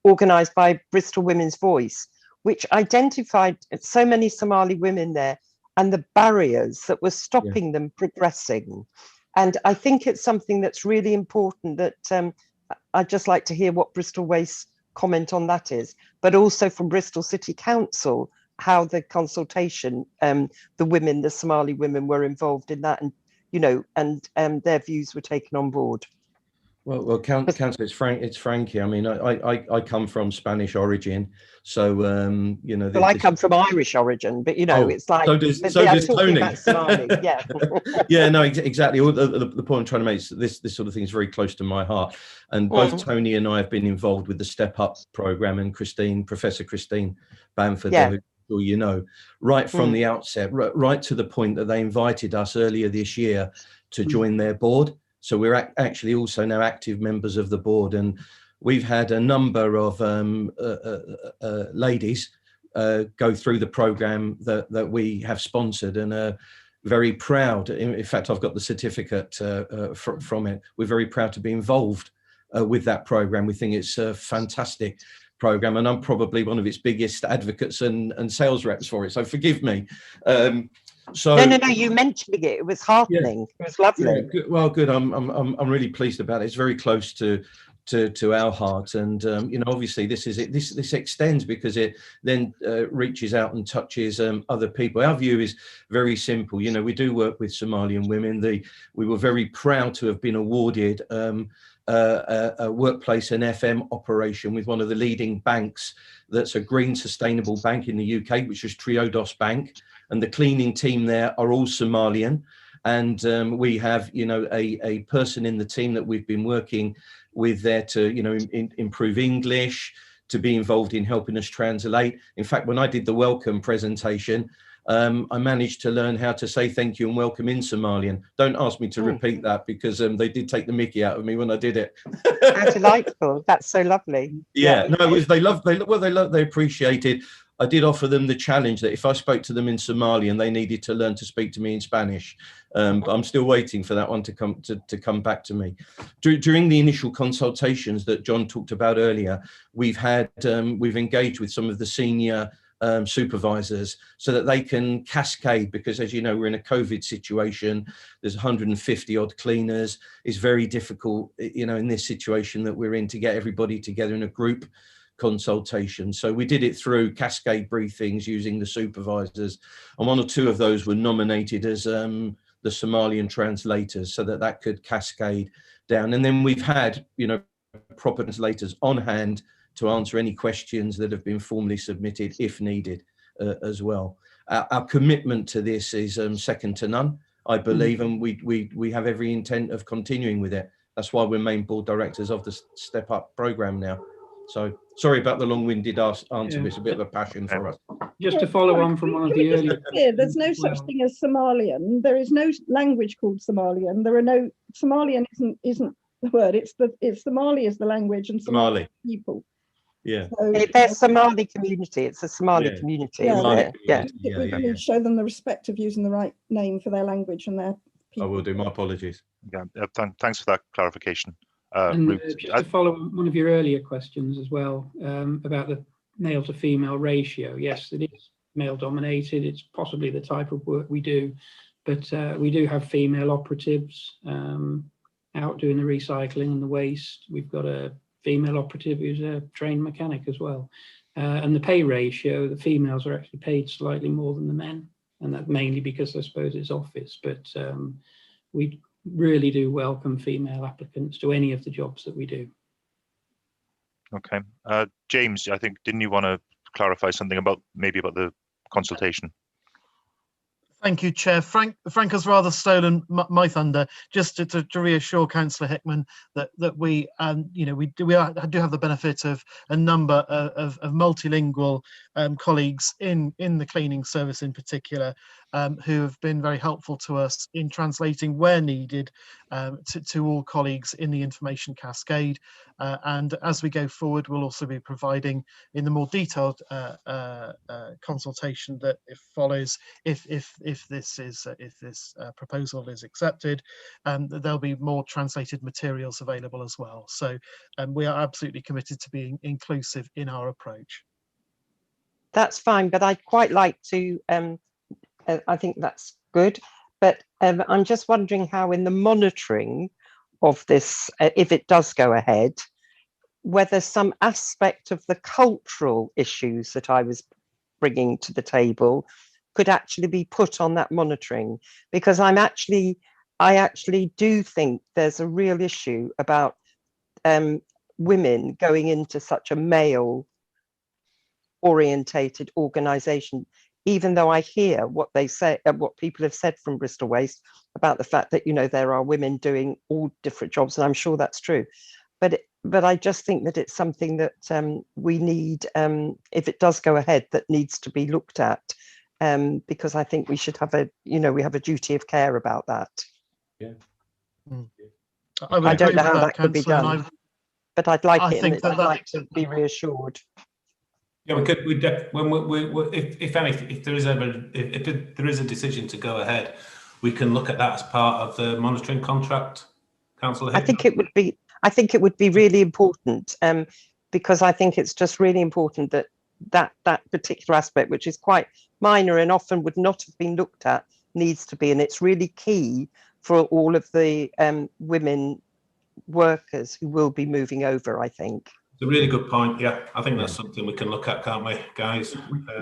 organised by Bristol Women's Voice, which identified so many Somali women there and the barriers that were stopping them progressing. And I think it's something that's really important that I'd just like to hear what Bristol Waste comment on that is, but also from Bristol City Council, how the consultation, the women, the Somali women were involved in that, and their views were taken on board. Well, Councillor, it's Frankie. I mean, I come from Spanish origin, so Well, I come from Irish origin, but it's like so does Tony. About Somali, yeah. Yeah, no, exactly. The point I'm trying to make is this sort of thing is very close to my heart, and both Tony and I have been involved with the Step Up program, and Professor Christine Bamford, who you know, right from the outset, right to the point that they invited us earlier this year to join their board. So we're actually also now active members of the board, and we've had a number of ladies go through the program that we have sponsored, and are very proud. In fact, I've got the certificate from it. We're very proud to be involved with that program. We think it's a fantastic program, and I'm probably one of its biggest advocates and sales reps for it. So forgive me. So no, you mentioning it was heartening. It was lovely. Yeah, well, good. I'm really pleased about it. It's very close to our heart, and obviously this extends because it then reaches out and touches other people. Our view is very simple. We do work with Somalian women. We were very proud to have been awarded a workplace and FM operation with one of the leading banks that's a green sustainable bank in the UK, which is Triodos Bank. And the cleaning team there are all Somalian. And we have, a person in the team that we've been working with there to, improve English, to be involved in helping us translate. In fact, when I did the welcome presentation, I managed to learn how to say thank you and welcome in Somalian. Don't ask me to repeat that, because they did take the mickey out of me when I did it. How delightful. That's so lovely. Yeah, no, it was, they appreciated. I did offer them the challenge that if I spoke to them in Somalian, they needed to learn to speak to me in Spanish. But I'm still waiting for that one to come back to me. During the initial consultations that John talked about earlier, we've engaged with some of the senior supervisors so that they can cascade, because as you know, we're in a COVID situation. There's 150 odd cleaners. It's very difficult, in this situation that we're in, to get everybody together in a group consultation. So we did it through cascade briefings using the supervisors, and one or two of those were nominated as the Somalian translators, so that could cascade down. And then we've had proper translators on hand to answer any questions that have been formally submitted if needed as well. Our commitment to this is second to none, I believe, and we have every intent of continuing with it. That's why we're main board directors of the Step Up program now. So sorry about the long-winded answer, but it's a bit of a passion for us. Just to follow on from one of the earlier. There's no such thing as Somalian. There is no language called Somalian. There are no Somalian isn't the word. It's Somali is the language, and Somali people. Yeah. So, there's Somali community. It's a Somali community. Yeah. We show them the respect of using the right name for their language and their people. I will do. My apologies. Yeah. Thanks for that clarification. Just to follow on one of your earlier questions as well, about the male to female ratio. Yes, it is male dominated. It's possibly the type of work we do, but we do have female operatives out doing the recycling and the waste. We've got a female operative who's a trained mechanic as well. And the pay ratio, the females are actually paid slightly more than the men, and that mainly because I suppose it's office, but we really do welcome female applicants to any of the jobs that we do. Okay. James, I think, didn't you want to clarify something about the consultation? Thank you, Chair. Frank has rather stolen my thunder. Just to reassure Councillor Hickman that we do have the benefit of a number of multilingual colleagues in the cleaning service in particular, who have been very helpful to us in translating where needed to all colleagues in the information cascade. And as we go forward, we'll also be providing in the more detailed consultation that follows if this proposal is accepted, there'll be more translated materials available as well. So we are absolutely committed to being inclusive in our approach. That's fine, but I'd quite like to, I think that's good, but I'm just wondering how in the monitoring of this, if it does go ahead, whether some aspect of the cultural issues that I was bringing to the table could actually be put on that monitoring, because I actually do think there's a real issue about women going into such a male orientated organization, even though I hear what they say, what people have said from Bristol Waste about the fact that, you know, there are women doing all different jobs, and I'm sure that's true. But I just think that it's something that we need, if it does go ahead, that needs to be looked at, because I think we should have a, you know, we have a duty of care about that. Yeah. I don't know how that could be done, but I'd like it, and I'd like to be reassured. Yeah, we could. If anything, if there is ever, if there is a decision to go ahead, we can look at that as part of the monitoring contract. Councillor Hickman? I think it would be really important, because I think it's just really important that particular aspect, which is quite minor and often would not have been looked at, needs to be, and it's really key for all of the women workers who will be moving over, I think. It's a really good point. Yeah, I think that's something we can look at, can't we, guys?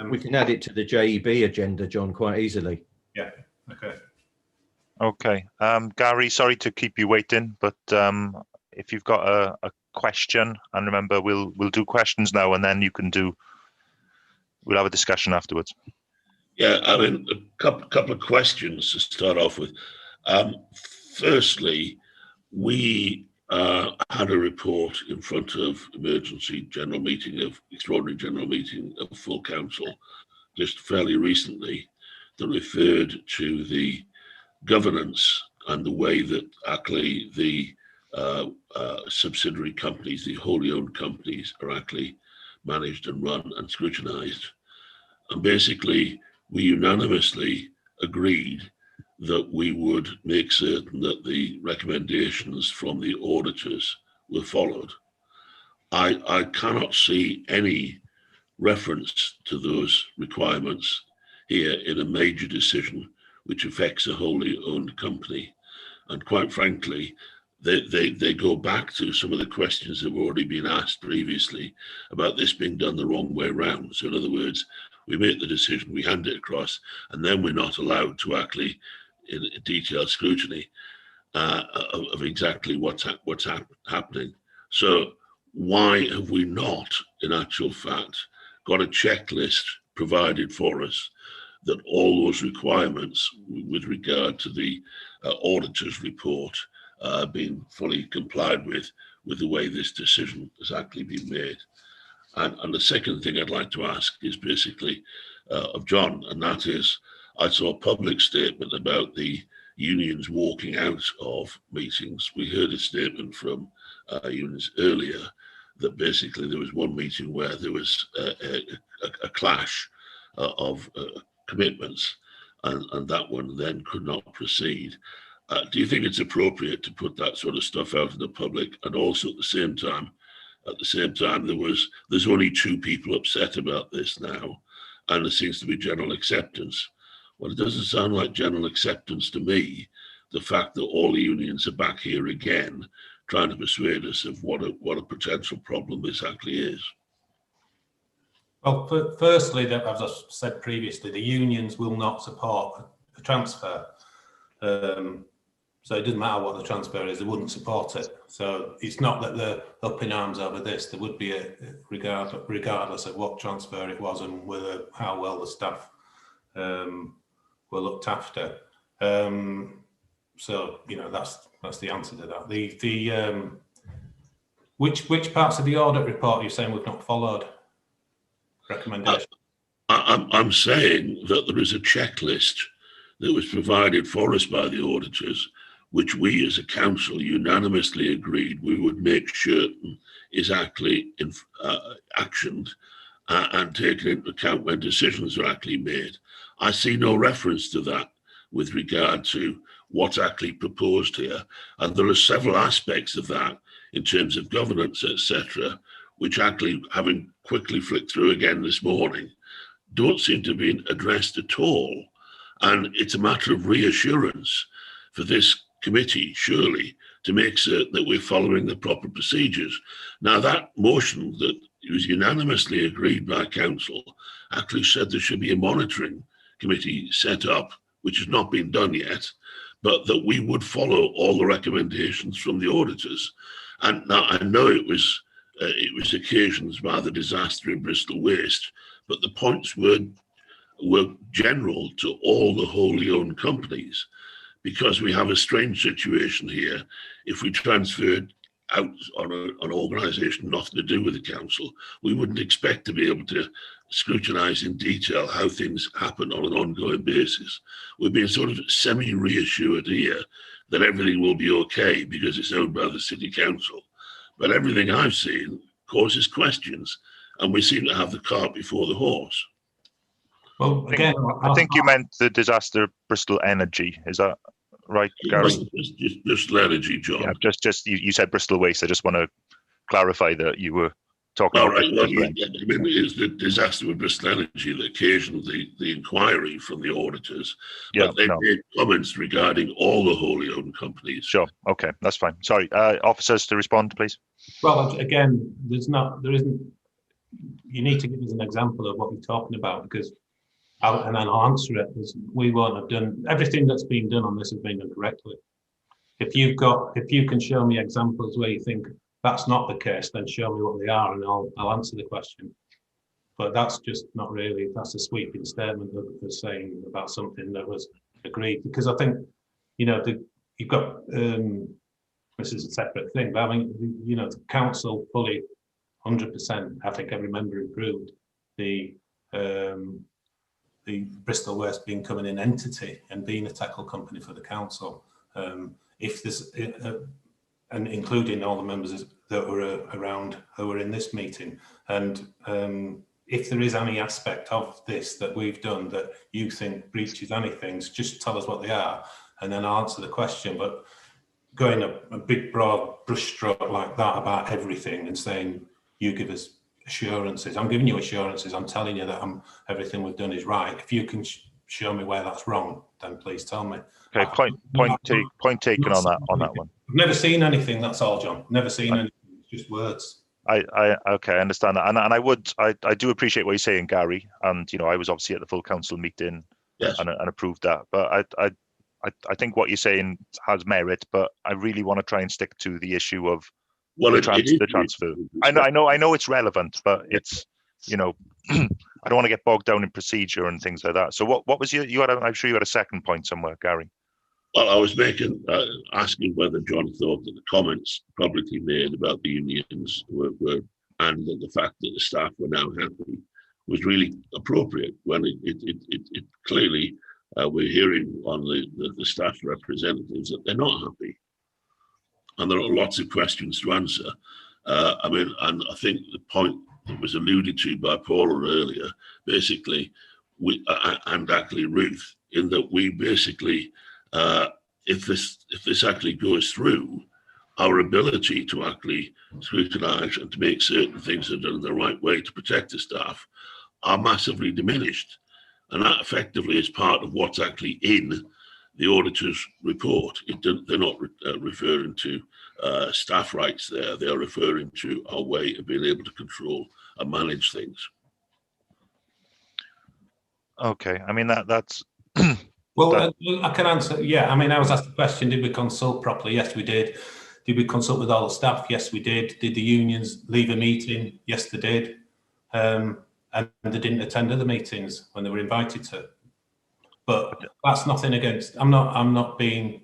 We can add it to the JEB agenda, John, quite easily. Yeah. Okay. Okay. Gary, sorry to keep you waiting, but if you've got a question, and remember, we'll do questions now, and then we'll have a discussion afterwards. Yeah, I mean, a couple of questions to start off with. Firstly, we had a report in front of extraordinary general meeting of full council just fairly recently that referred to the governance and the way that actually the subsidiary companies, the wholly owned companies, are actually managed and run and scrutinized. And basically, we unanimously agreed that we would make certain that the recommendations from the auditors were followed. I cannot see any reference to those requirements here in a major decision which affects a wholly owned company. And quite frankly, they go back to some of the questions that have already been asked previously about this being done the wrong way around. So in other words, we make the decision, we hand it across, and then we're not allowed to actually in detailed scrutiny of exactly what's happening. So why have we not, in actual fact, got a checklist provided for us that all those requirements with regard to the auditor's report being fully complied with the way this decision has actually been made? And the second thing I'd like to ask is basically of John, and that is, I saw a public statement about the unions walking out of meetings. We heard a statement from unions earlier that basically there was one meeting where there was a clash of commitments, and that one then could not proceed. Do you think it's appropriate to put that sort of stuff out in the public? And also at the same time, there's only 2 people upset about this now, and there seems to be general acceptance. Well, it doesn't sound like general acceptance to me, the fact that all the unions are back here again, trying to persuade us of what a potential problem this actually is. Well, firstly, as I said previously, the unions will not support a transfer. So it doesn't matter what the transfer is, they wouldn't support it. So it's not that they're up in arms over this. There would be regardless of what transfer it was and how well the staff were looked after. So you know that's the answer to that. Which parts of the audit report are you saying we've not followed? Recommendation. I'm saying that there is a checklist that was provided for us by the auditors, which we as a council unanimously agreed we would make certain is actually actioned and taken into account when decisions are actually made. I see no reference to that with regard to what's actually proposed here. And there are several aspects of that in terms of governance, etc., which actually, having quickly flicked through again this morning, don't seem to be addressed at all. And it's a matter of reassurance for this committee, surely, to make certain that we're following the proper procedures. Now, that motion that was unanimously agreed by council actually said there should be a monitoring committee set up, which has not been done yet, but that we would follow all the recommendations from the auditors. And now I know it was occasioned by the disaster in Bristol Waste, but the points were general to all the wholly owned companies, because we have a strange situation here. If we transferred out on an organisation nothing to do with the council, we wouldn't expect to be able to scrutinise in detail how things happen on an ongoing basis. We're being sort of semi-reassured here that everything will be okay because it's owned by the city council. But everything I've seen causes questions, and we seem to have the cart before the horse. Well, again, I think you meant the disaster Bristol Energy. Is that right, Gary? Just Bristol Energy, John. Yeah, just you said Bristol Waste. I just want to clarify that you were talking All about right. Well, Bristol I mean, it's the disaster with Bristol Energy that occasioned the inquiry from the auditors. Yeah, but they made comments regarding all the wholly owned companies. Sure. Okay, that's fine. Sorry, officers to respond, please. Well, again, there isn't. You need to give us an example of what you're talking about, because and then I'll answer it. We won't have done everything that's been done on this has been done correctly. If you can show me examples where you think that's not the case, then show me what they are, and I'll answer the question. But that's just not really. That's a sweeping statement of saying about something that was agreed. Because I think, you've got this is a separate thing, but I mean, the council fully 100%. I think every member approved the Bristol Waste being coming an entity and being a tackle company for the council. If this, and including all the members that were around who were in this meeting, and if there is any aspect of this that we've done that you think breaches anything, just tell us what they are, and then I'll answer the question. But going a big broad brushstroke like that about everything and saying you give us assurances, I'm giving you assurances, I'm telling you that everything we've done is right. If you can show me where that's wrong, then please tell me. Okay, point taken on that one. I've never seen anything, that's all, John. Never seen anything, just words. Okay, I understand that, and I do appreciate what you're saying, Gary. And I was obviously at the full council meeting, yes, and approved that. But I think what you're saying has merit, but I really want to try and stick to the issue of the transfer. I know it's relevant, but it's I don't want to get bogged down in procedure and things like that. So what was I'm sure you had a second point somewhere, Gary. Well, I was asking whether John thought that the comments publicly made about the unions were and that the fact that the staff were now happy was really appropriate, when it clearly we're hearing on the staff representatives that they're not happy, and there are lots of questions to answer. I mean, and I think the point that was alluded to by Paula earlier, basically, and actually Ruth, in that we basically, if this actually goes through, our ability to actually scrutinise and to make certain things are done in the right way to protect the staff are massively diminished. And that effectively is part of what's actually in the auditor's report. They're not referring to staff rights there. They are referring to our way of being able to control and manage things. Okay, I mean that's. Well, I can answer. Yeah, I mean, I was asked the question: did we consult properly? Yes, we did. Did we consult with all the staff? Yes, we did. Did the unions leave a meeting? Yes, they did. And they didn't attend other meetings when they were invited to. But that's nothing against. I'm not being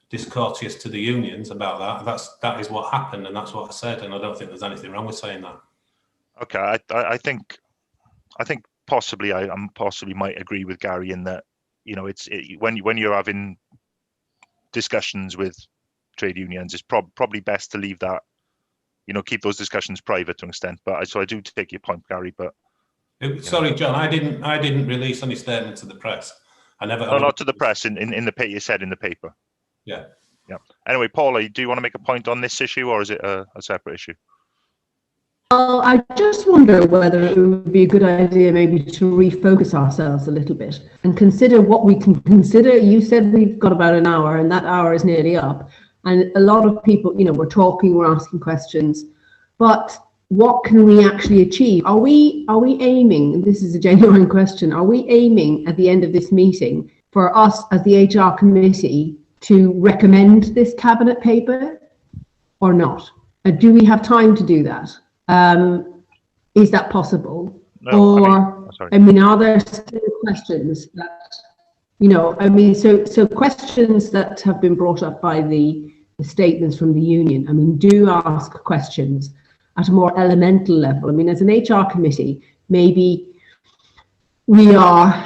discourteous to the unions about that. That is what happened, and that's what I said. And I don't think there's anything wrong with saying that. Okay, I think possibly I possibly might agree with Gary in that when you're having discussions with trade unions, it's probably best to leave that, keep those discussions private to an extent. But so I do take your point, Gary. But sorry, John, I didn't release any statement to the press. Not to the press. In the paper, you said in the paper. Yeah. Anyway, Paula, do you want to make a point on this issue, or is it a separate issue? I just wonder whether it would be a good idea maybe to refocus ourselves a little bit and consider what we can consider. You said we've got about an hour, and that hour is nearly up. and a lot of people, we're talking, we're asking questions, but what can we actually achieve? Are we aiming, and this is a genuine question, are we aiming at the end of this meeting for us as the HR committee to recommend this cabinet paper or not? Do we have time to do that? Is that possible? No, Or, are there still questions that, so questions that have been brought up by the statements from the union, do ask questions at a more elemental level. As an HR committee, maybe we are,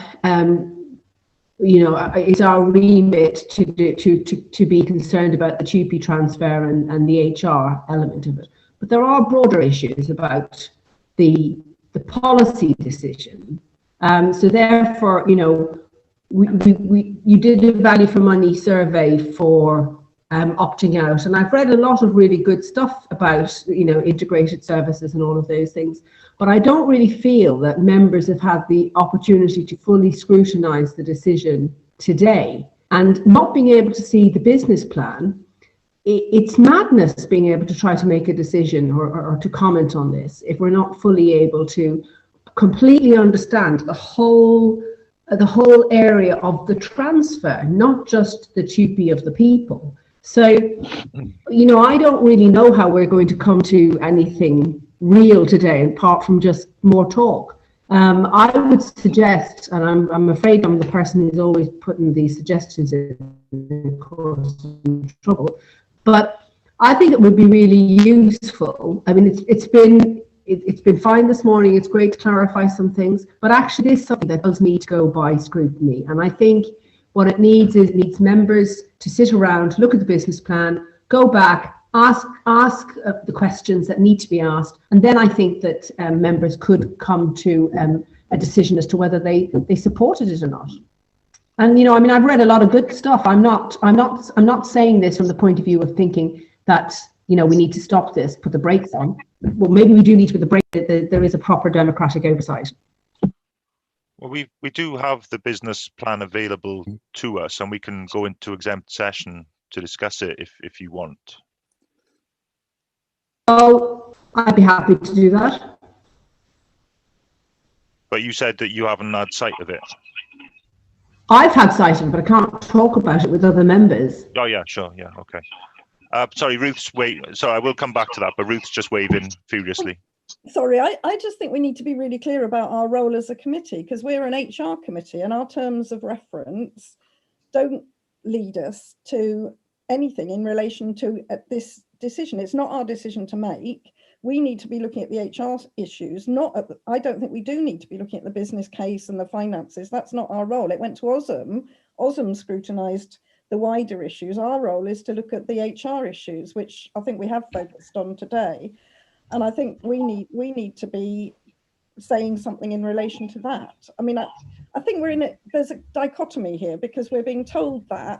it's our remit to be concerned about the TUPE transfer and the HR element of it. But there are broader issues about the policy decision. So therefore, you did a value for money survey for opting out, and I've read a lot of really good stuff about integrated services and all of those things, but I don't really feel that members have had the opportunity to fully scrutinise the decision today. And not being able to see the business plan, it's madness being able to try to make a decision or to comment on this if we're not fully able to completely understand the whole area of the transfer, not just the TUPE of the people. So, I don't really know how we're going to come to anything real today, apart from just more talk. I would suggest, and I'm afraid I'm the person who's always putting these suggestions in, causing trouble, but I think it would be really useful. It's been fine this morning. It's great to clarify some things, but actually this is something that does need to go by scrutiny. And I think what it needs is members to sit around, look at the business plan, go back, ask the questions that need to be asked, and then I think that members could come to a decision as to whether they supported it or not. And I've read a lot of good stuff. I'm not saying this from the point of view of thinking that we need to stop this, put the brakes on. Well, maybe we do need to put the brakes. There is a proper democratic oversight. Well, we do have the business plan available to us, and we can go into exempt session to discuss it if you want. Oh, I'd be happy to do that. But you said that you haven't had sight of it. I've had sight of it, but I can't talk about it with other members. Oh yeah, sure, yeah, okay. Sorry, Ruth's sorry, I will come back to that, but Ruth's just waving furiously. Sorry, I just think we need to be really clear about our role as a committee, because we're an HR committee and our terms of reference don't lead us to anything in relation to this decision. It's not our decision to make. We need to be looking at the HR issues, I don't think we do need to be looking at the business case and the finances. That's not our role. It went to OSM. OSM scrutinised the wider issues. Our role is to look at the HR issues, which I think we have focused on today. And I think we need to be saying something in relation to that. I think there's a dichotomy here, because we're being told that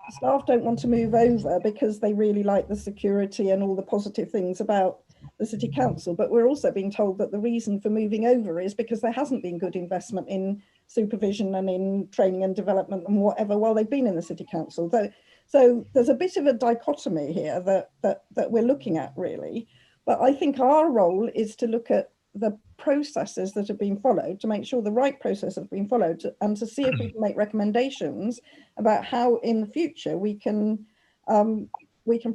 staff don't want to move over because they really like the security and all the positive things about the city council, but we're also being told that the reason for moving over is because there hasn't been good investment in supervision and in training and development and whatever while they've been in the city council. So there's a bit of a dichotomy here that we're looking at, really. But I think our role is to look at the processes that have been followed, to make sure the right process have been followed, and to see if we can make recommendations about how in the future we can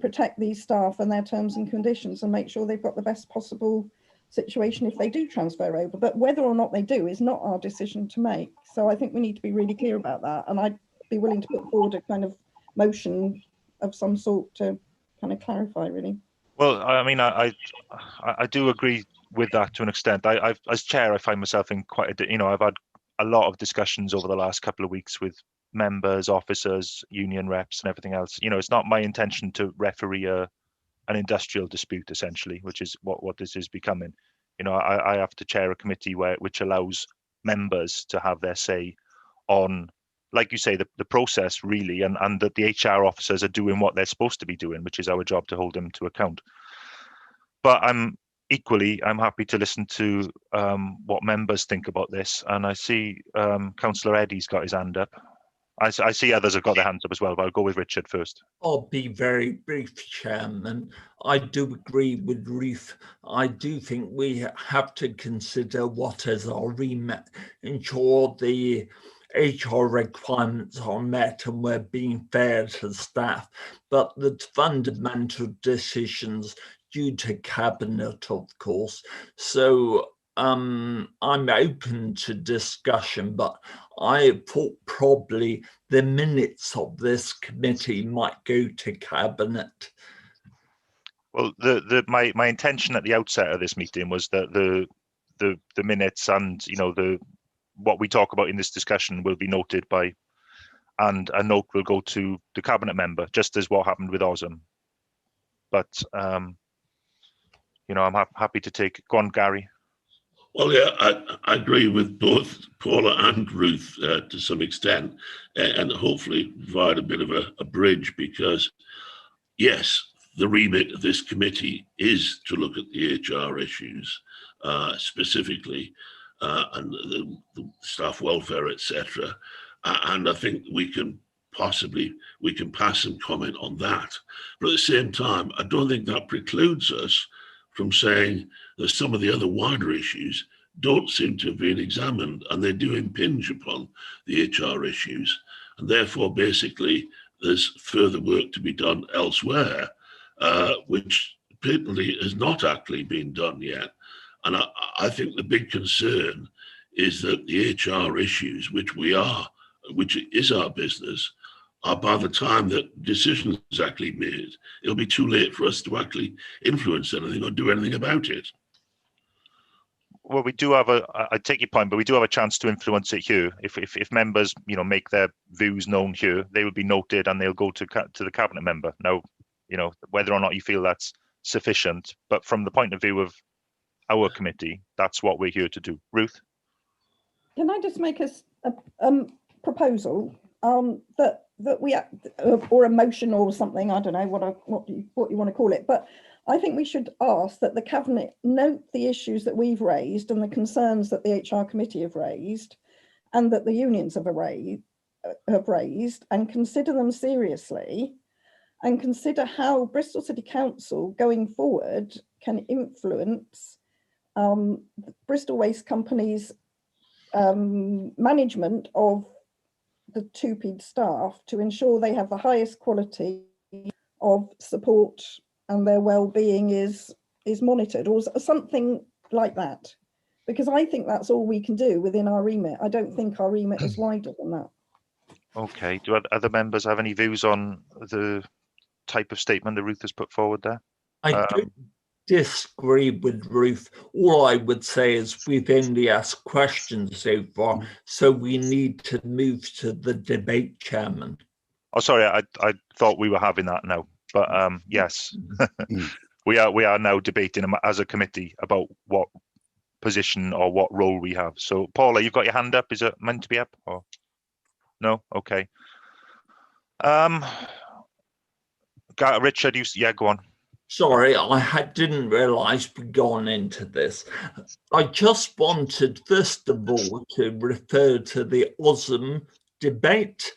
protect these staff and their terms and conditions and make sure they've got the best possible situation if they do transfer over. But whether or not they do is not our decision to make. So I think we need to be really clear about that. And I'd be willing to put forward a kind of motion of some sort to kind of clarify, really. Well, I do agree with that to an extent. I've, as chair, I find myself in quite a, I've had a lot of discussions over the last couple of weeks with members, officers, union reps, and everything else. It's not my intention to referee an industrial dispute, essentially, which is what this is becoming. I have to chair a committee which allows members to have their say on, like you say, the process, really, and that the HR officers are doing what they're supposed to be doing, which is our job to hold them to account. But I'm happy to listen to what members think about this. And I see Councillor Eddy's got his hand up. I see others have got their hands up as well, but I'll go with Richard first. I'll be very brief, Chairman. I do agree with Ruth. I do think we have to consider what is our remit, ensure the HR requirements are met and we're being fair to staff, but the fundamental decisions due to Cabinet, of course. So I'm open to discussion, but I thought probably the minutes of this committee might go to Cabinet. Well, my intention at the outset of this meeting was that the minutes and what we talk about in this discussion will be noted by, and a note will go to the Cabinet member, just as what happened with Osm. But I'm happy to take. Go on, Gary. Well, yeah, I agree with both Paula and Ruth to some extent, and hopefully provide a bit of a bridge, because, yes, the remit of this committee is to look at the HR issues specifically, and the staff welfare, etc. And I think we can pass some comment on that. But at the same time, I don't think that precludes us from saying that some of the other wider issues don't seem to have been examined, and they do impinge upon the HR issues. And therefore, basically, there's further work to be done elsewhere, which apparently has not actually been done yet. And I think the big concern is that the HR issues, which is our business, are by the time that decisions are actually made, it'll be too late for us to actually influence anything or do anything about it. Well, we do have I take your point, but we do have a chance to influence it here. If members, make their views known here, they will be noted and they'll go to the Cabinet member. Now, whether or not you feel that's sufficient, but from the point of view of our committee, that's what we're here to do. Ruth? Can I just make a proposal that we, or a motion or something, I don't know what you want to call it, but I think we should ask that the Cabinet note the issues that we've raised and the concerns that the HR committee have raised and that the unions have raised, and consider them seriously, and consider how Bristol City Council going forward can influence Bristol Waste Company's management of the 2P staff to ensure they have the highest quality of support and their well-being is monitored, or something like that, because I think that's all we can do within our remit. I don't think our remit is wider than that. Okay. Do other members have any views on the type of statement that Ruth has put forward there? I don't disagree with Ruth. All I would say is we've only asked questions so far, so we need to move to the debate, Chairman. Oh, sorry, I thought we were having that now, but yes, we are now debating as a committee about what position or what role we have. So, Paula, you've got your hand up. Is it meant to be up or no? Okay. Richard, go on. Sorry, I didn't realise we'd gone into this. I just wanted, first of all, to refer to the Osm debate.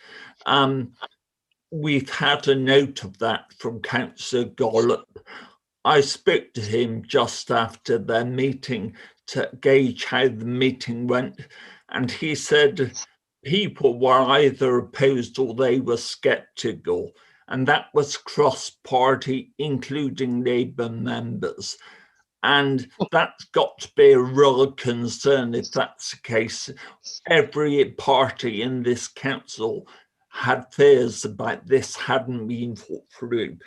We've had a note of that from Councillor Gollop. I spoke to him just after their meeting to gauge how the meeting went, and he said people were either opposed or they were sceptical. And that was cross-party, including Labour members. And that's got to be a real concern if that's the case. Every party in this council had fears about this hadn't been thought through.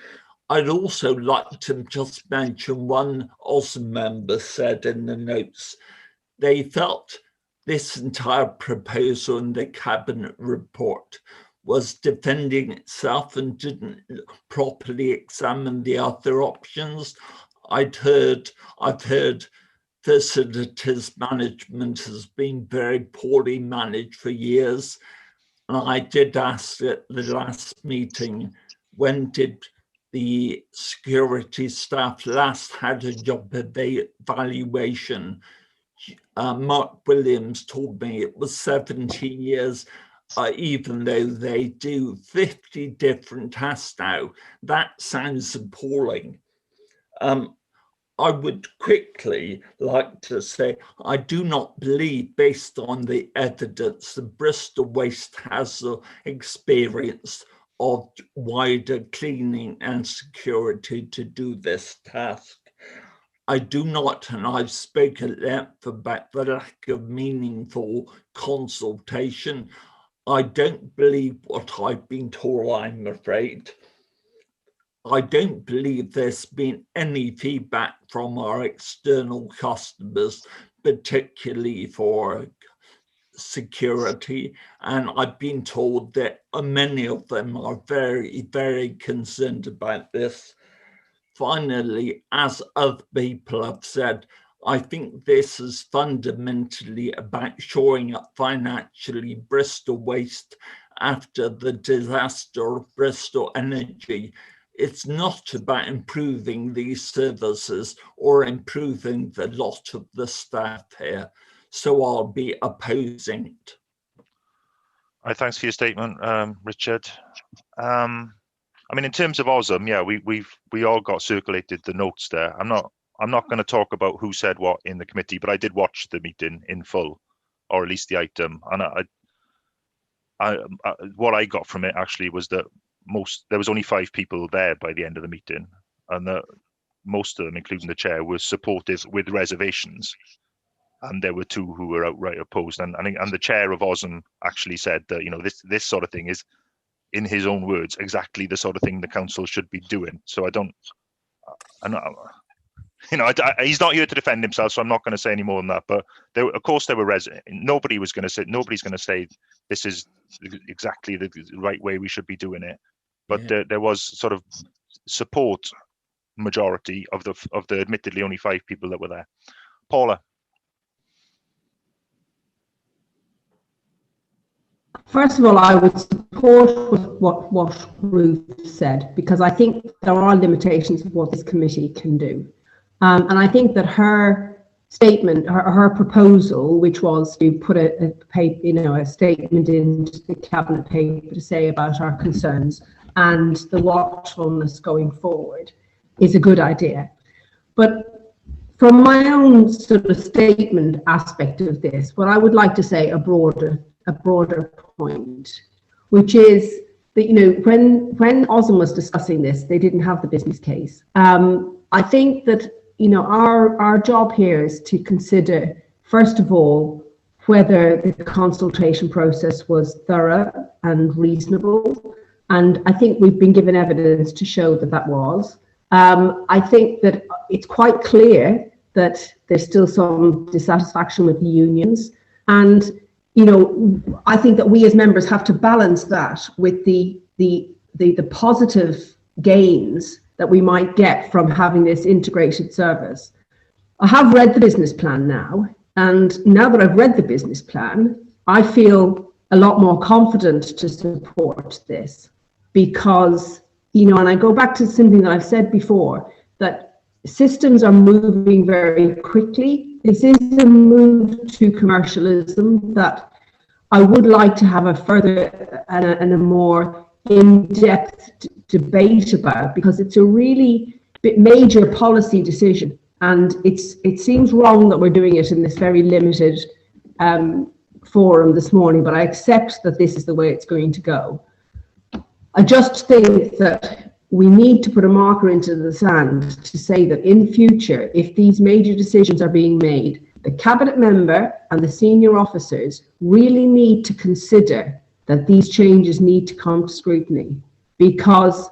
I'd also like to just mention one Osm member said in the notes, they felt this entire proposal in the Cabinet report was defending itself and didn't properly examine the other options. I've heard facilities management has been very poorly managed for years. And I did ask at the last meeting, when did the security staff last had a job evaluation? Mark Williams told me it was 17 years. even though they do 50 different tasks now. That sounds appalling. I would quickly like to say, I do not believe, based on the evidence, that Bristol Waste has the experience of wider cleaning and security to do this task. I do not, and I've spoken at length about the lack of meaningful consultation. I don't believe what I've been told, I'm afraid. I don't believe there's been any feedback from our external customers, particularly for security. And I've been told that many of them are very, very concerned about this. Finally, as other people have said, I think this is fundamentally about shoring up financially Bristol Waste after the disaster of Bristol Energy. It's not about improving these services or improving the lot of the staff here. So I'll be opposing it. Thanks for your statement, Richard. I mean, in terms of OSM, yeah, we all got circulated the notes there. I'm not going to talk about who said what in the committee, but I did watch the meeting in full, or at least the item. And what I got from it actually was that there was only 5 people there by the end of the meeting, and that most of them, including the chair, were supportive with reservations, and there were 2 who were outright opposed. And the chair of OSM actually said that, you know, this sort of thing is, in his own words, exactly the sort of thing the council should be doing. So he's not here to defend himself, so I'm not going to say any more than that. But of course there were nobody's going to say this is exactly the right way we should be doing it. But there was sort of support majority of the admittedly only 5 people that were there. Paula. First of all, I would support what Ruth said, because I think there are limitations of what this committee can do. And I think that her statement, her proposal, which was to put a statement into the cabinet paper to say about our concerns and the watchfulness going forward, is a good idea. But from my own sort of statement aspect of this, what I would like to say a broader point, which is that, you know, when OSM was discussing this, they didn't have the business case. I think that, you know, our job here is to consider, first of all, whether the consultation process was thorough and reasonable. And I think we've been given evidence to show that that was. I think that it's quite clear that there's still some dissatisfaction with the unions. And, you know, I think that we as members have to balance that with the positive gains that we might get from having this integrated service. I have read the business plan now, and now that I've read the business plan, I feel a lot more confident to support this, because, you know, and I go back to something that I've said before, that systems are moving very quickly. This is a move to commercialism that I would like to have a further and a more in-depth debate about, because it's a really major policy decision, and it seems wrong that we're doing it in this very limited forum this morning, but I accept that this is the way it's going to go. I just think that we need to put a marker into the sand to say that in future, if these major decisions are being made, the cabinet member and the senior officers really need to consider that these changes need to come to scrutiny, because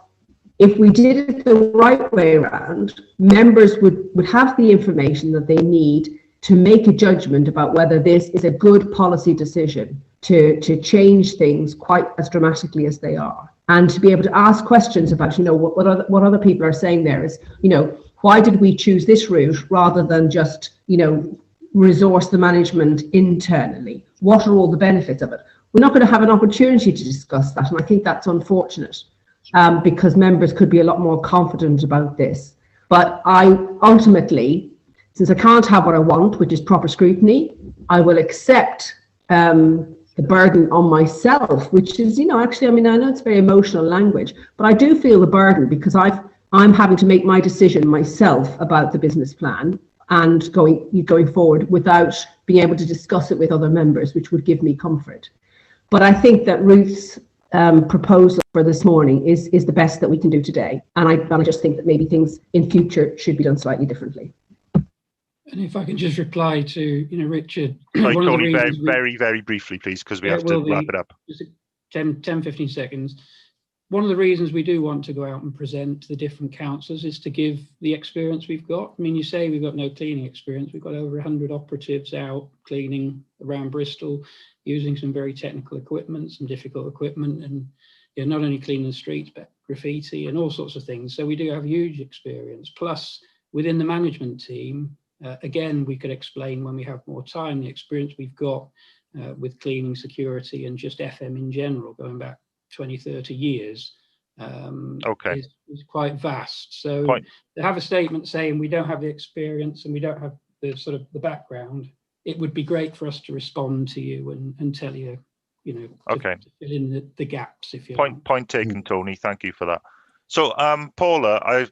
if we did it the right way around, members would have the information that they need to make a judgment about whether this is a good policy decision to change things quite as dramatically as they are, and to be able to ask questions about, you know, what other people are saying there is, you know, why did we choose this route rather than just, you know, resource the management internally? What are all the benefits of it? We're not going to have an opportunity to discuss that, and I think that's unfortunate, because members could be a lot more confident about this. But I ultimately, since I can't have what I want, which is proper scrutiny, I will accept the burden on myself, which is, you know, actually, I mean, I know it's very emotional language, but I do feel the burden because I'm having to make my decision myself about the business plan and going forward without being able to discuss it with other members, which would give me comfort. But I think that Ruth's proposal for this morning is the best that we can do today. And I just think that maybe things in future should be done slightly differently. And if I can just reply to, you know, Richard. Sorry, Tony, very briefly, please, because we have to wrap it up. Just 10, 15 seconds. One of the reasons we do want to go out and present to the different councils is to give the experience we've got. I mean, you say we've got no cleaning experience. We've got over 100 operatives out cleaning around Bristol, using some very technical equipment, some difficult equipment, and you know, not only cleaning the streets, but graffiti and all sorts of things. So we do have huge experience. Plus, within the management team, again, we could explain when we have more time, the experience we've got with cleaning, security, and just FM in general, going back 20, 30 years, is quite vast. So to have a statement saying we don't have the experience and we don't have the sort of the background, it would be great for us to respond to you and tell you, you know, to fill in the gaps, if you like. Point taken, Tony. Thank you for that. So, Paula,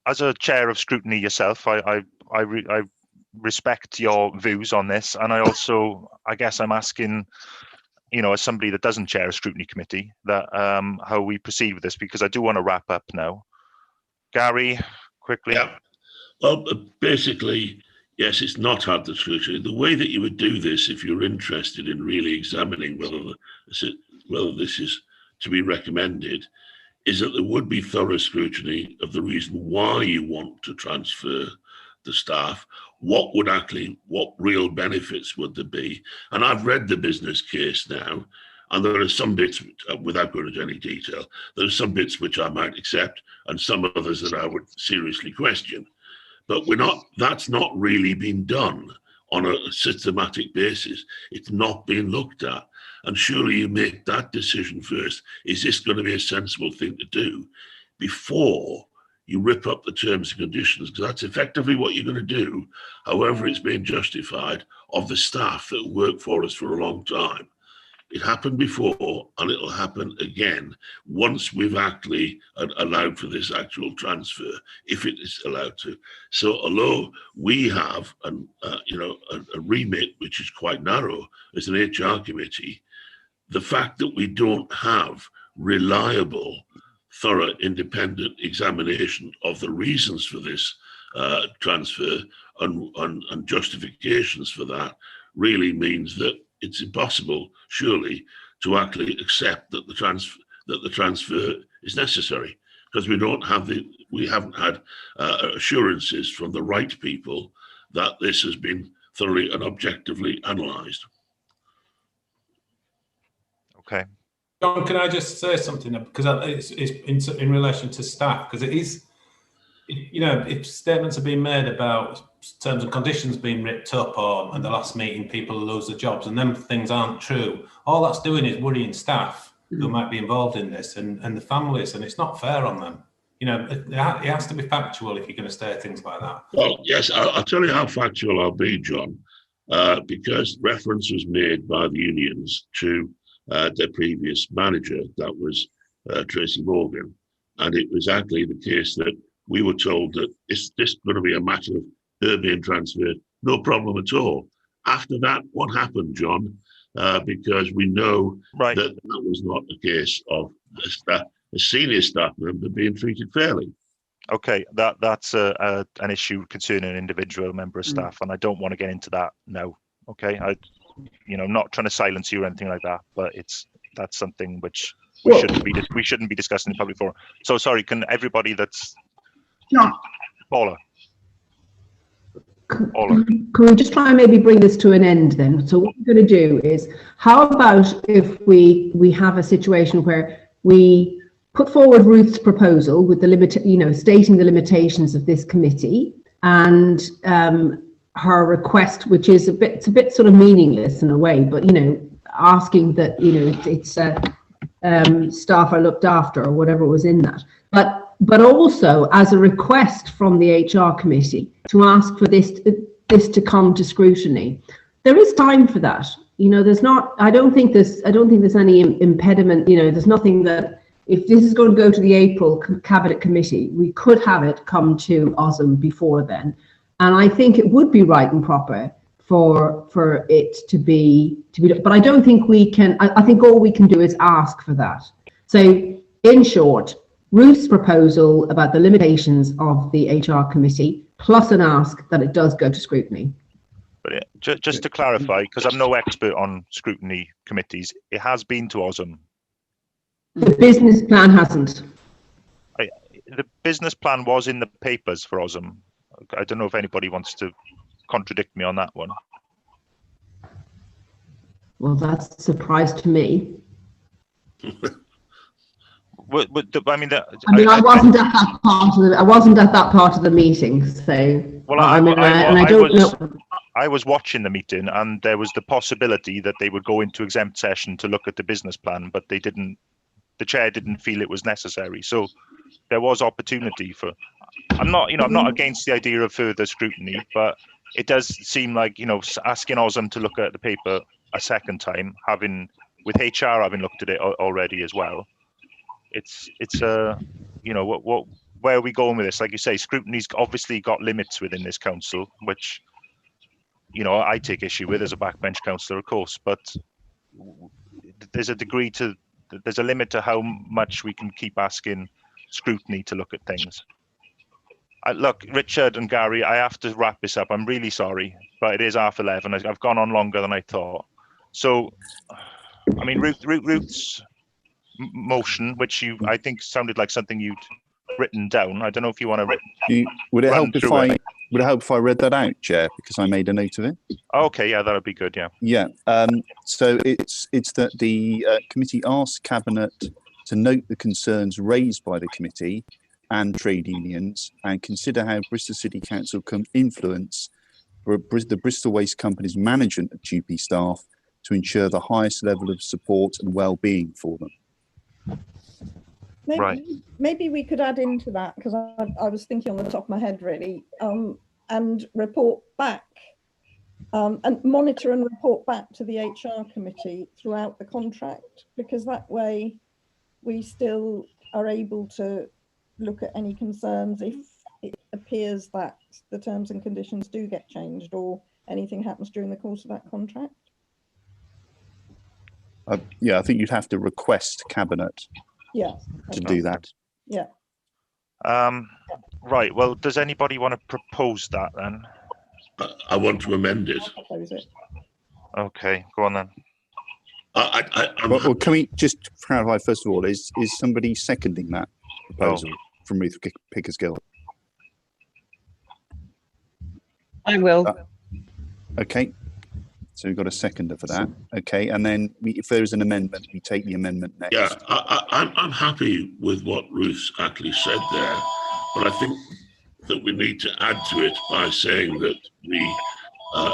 as a chair of scrutiny yourself, I respect your views on this, and I guess I'm asking, you know, as somebody that doesn't chair a scrutiny committee, that how we proceed with this, because I do want to wrap up now. Gary, quickly. Yeah. Well, basically, yes, it's not had the scrutiny. The way that you would do this, if you're interested in really examining whether this is to be recommended, is that there would be thorough scrutiny of the reason why you want to transfer the staff. What real benefits would there be? And I've read the business case now, and there are some bits, without going into any detail, there are some bits which I might accept and some others that I would seriously question. But that's not really been done on a systematic basis. It's not been looked at. And surely you make that decision first. Is this going to be a sensible thing to do before you rip up the terms and conditions? Because that's effectively what you're going to do, however it's been justified, of the staff that work for us for a long time. It happened before, and it'll happen again once we've actually allowed for this actual transfer, if it is allowed to. So, although we have a remit which is quite narrow as an HR committee, the fact that we don't have reliable, thorough, independent examination of the reasons for this transfer and justifications for that really means that it's impossible, surely, to actually accept that the transfer is necessary, because we haven't had assurances from the right people that this has been thoroughly and objectively analysed. Okay. John, can I just say something? Because it's in relation to staff, because it is, you know, if statements are being made about terms and conditions being ripped up, or at the last meeting people lose their jobs, and them things aren't true, all that's doing is worrying staff who might be involved in this and the families, and it's not fair on them. You know, it has to be factual if you're going to say things like that. Well, yes, I'll tell you how factual I'll be, John, because reference was made by the unions to their previous manager, that was Tracy Morgan, and it was actually the case that we were told that it's going to be a matter of her being transferred, no problem at all. After that, what happened, John? Because we know that was not the case of a senior staff member being treated fairly. Okay, that's an issue concerning an individual member of staff, and I don't want to get into that now. Okay, I'm not trying to silence you or anything like that, but that's something which we shouldn't be discussing in public forum. So sorry, can everybody that's Paula. Can we just try and maybe bring this to an end then? So what we're going to do is, how about if we have a situation where we put forward Ruth's proposal with the stating the limitations of this committee, and her request, which is a bit sort of meaningless in a way, but asking that it's staff are looked after or whatever was in that, but also as a request from the HR committee to ask for this to come to scrutiny. There is time for that. you know, I don't think there's any impediment, you know, there's nothing that, if this is going to go to the April Cabinet Committee, we could have it come to OSM before then. And I think it would be right and proper for it to be, but I don't think we can, I think all we can do is ask for that. So in short, Ruth's proposal about the limitations of the HR committee, plus an ask that it does go to scrutiny. But just to clarify, because I'm no expert on scrutiny committees, it has been to OSM. The business plan hasn't. The business plan was in the papers for OSM. I don't know if anybody wants to contradict me on that one. Well, that's a surprise to me. I mean, I wasn't at that part of the. I wasn't at that part of the meeting, so. Well, I was watching the meeting, and there was the possibility that they would go into exempt session to look at the business plan, but they didn't. The chair didn't feel it was necessary, so there was opportunity for. I'm not against the idea of further scrutiny, but it does seem like, you know, asking OSM to look at the paper a second time, with HR having looked at it already as well. It's you know, where are we going with this? Like you say, scrutiny's obviously got limits within this council, which, you know, I take issue with as a backbench councillor, of course, but there's a limit to how much we can keep asking scrutiny to look at things. Look, Richard and Gary, I have to wrap this up. I'm really sorry, but it is 11:30. I've gone on longer than I thought. So, I mean, Ruth's motion, which I think sounded like something you'd written down. I don't know if you want to. Would it help if I read that out, Chair, because I made a note of it? Okay, yeah, that would be good. Yeah. Yeah. So it's that the committee asks Cabinet to note the concerns raised by the committee and trade unions, and consider how Bristol City Council can influence the Bristol Waste Company's management of GP staff to ensure the highest level of support and well-being for them. Maybe we could add into that, because I was thinking on the top of my head, really, and report back and monitor and report back to the HR committee throughout the contract, because that way we still are able to look at any concerns if it appears that the terms and conditions do get changed or anything happens during the course of that contract. Yeah, I think you'd have to request Cabinet to do that. Yeah. Right, well, does anybody want to propose that then? I want to amend it. Okay, go on then. Well, can we just clarify, first of all, is somebody seconding that proposal from Ruth Pickersgill? I will. Okay, so we've got a seconder for that. Okay, and then if there is an amendment, we take the amendment next. Yeah, I'm happy with what Ruth actually said there, but I think that we need to add to it by saying that we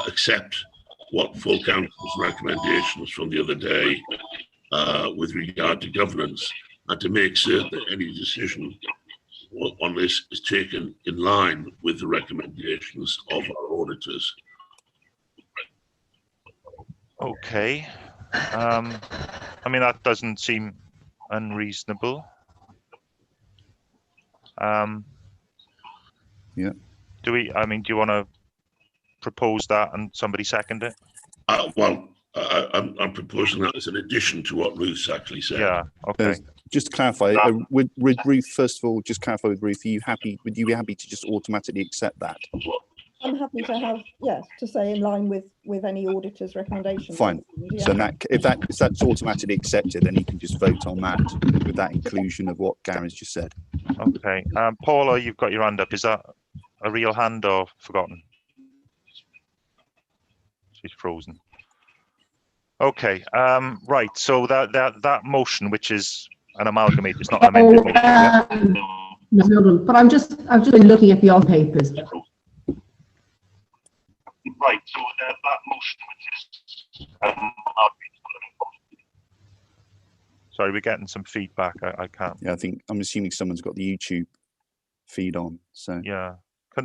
accept what full council's recommendations from the other day with regard to governance, and to make certain that any decision on this is taken in line with the recommendations of our auditors. Okay. I mean, that doesn't seem unreasonable. Yeah. Do you want to propose that and somebody second it? Well, I'm proposing that as an addition to what Ruth's actually said. Yeah, okay. Just to clarify, with Ruth, first of all, just clarify with Ruth, would you be happy to just automatically accept that? I'm happy to have, to say in line with any auditor's recommendations. Fine. Yeah. So if that's automatically accepted, then you can just vote on that with that inclusion of what Gary's just said. Okay. Paula, you've got your hand up. Is that a real hand or forgotten? She's frozen. Okay. Right. So that motion, which is an amalgamate, it's not an amended motion. No, but I've just been looking at the old papers. Right, so that motion, which is sorry, we're getting some feedback. I can't. Yeah, I'm assuming someone's got the YouTube feed on. So yeah,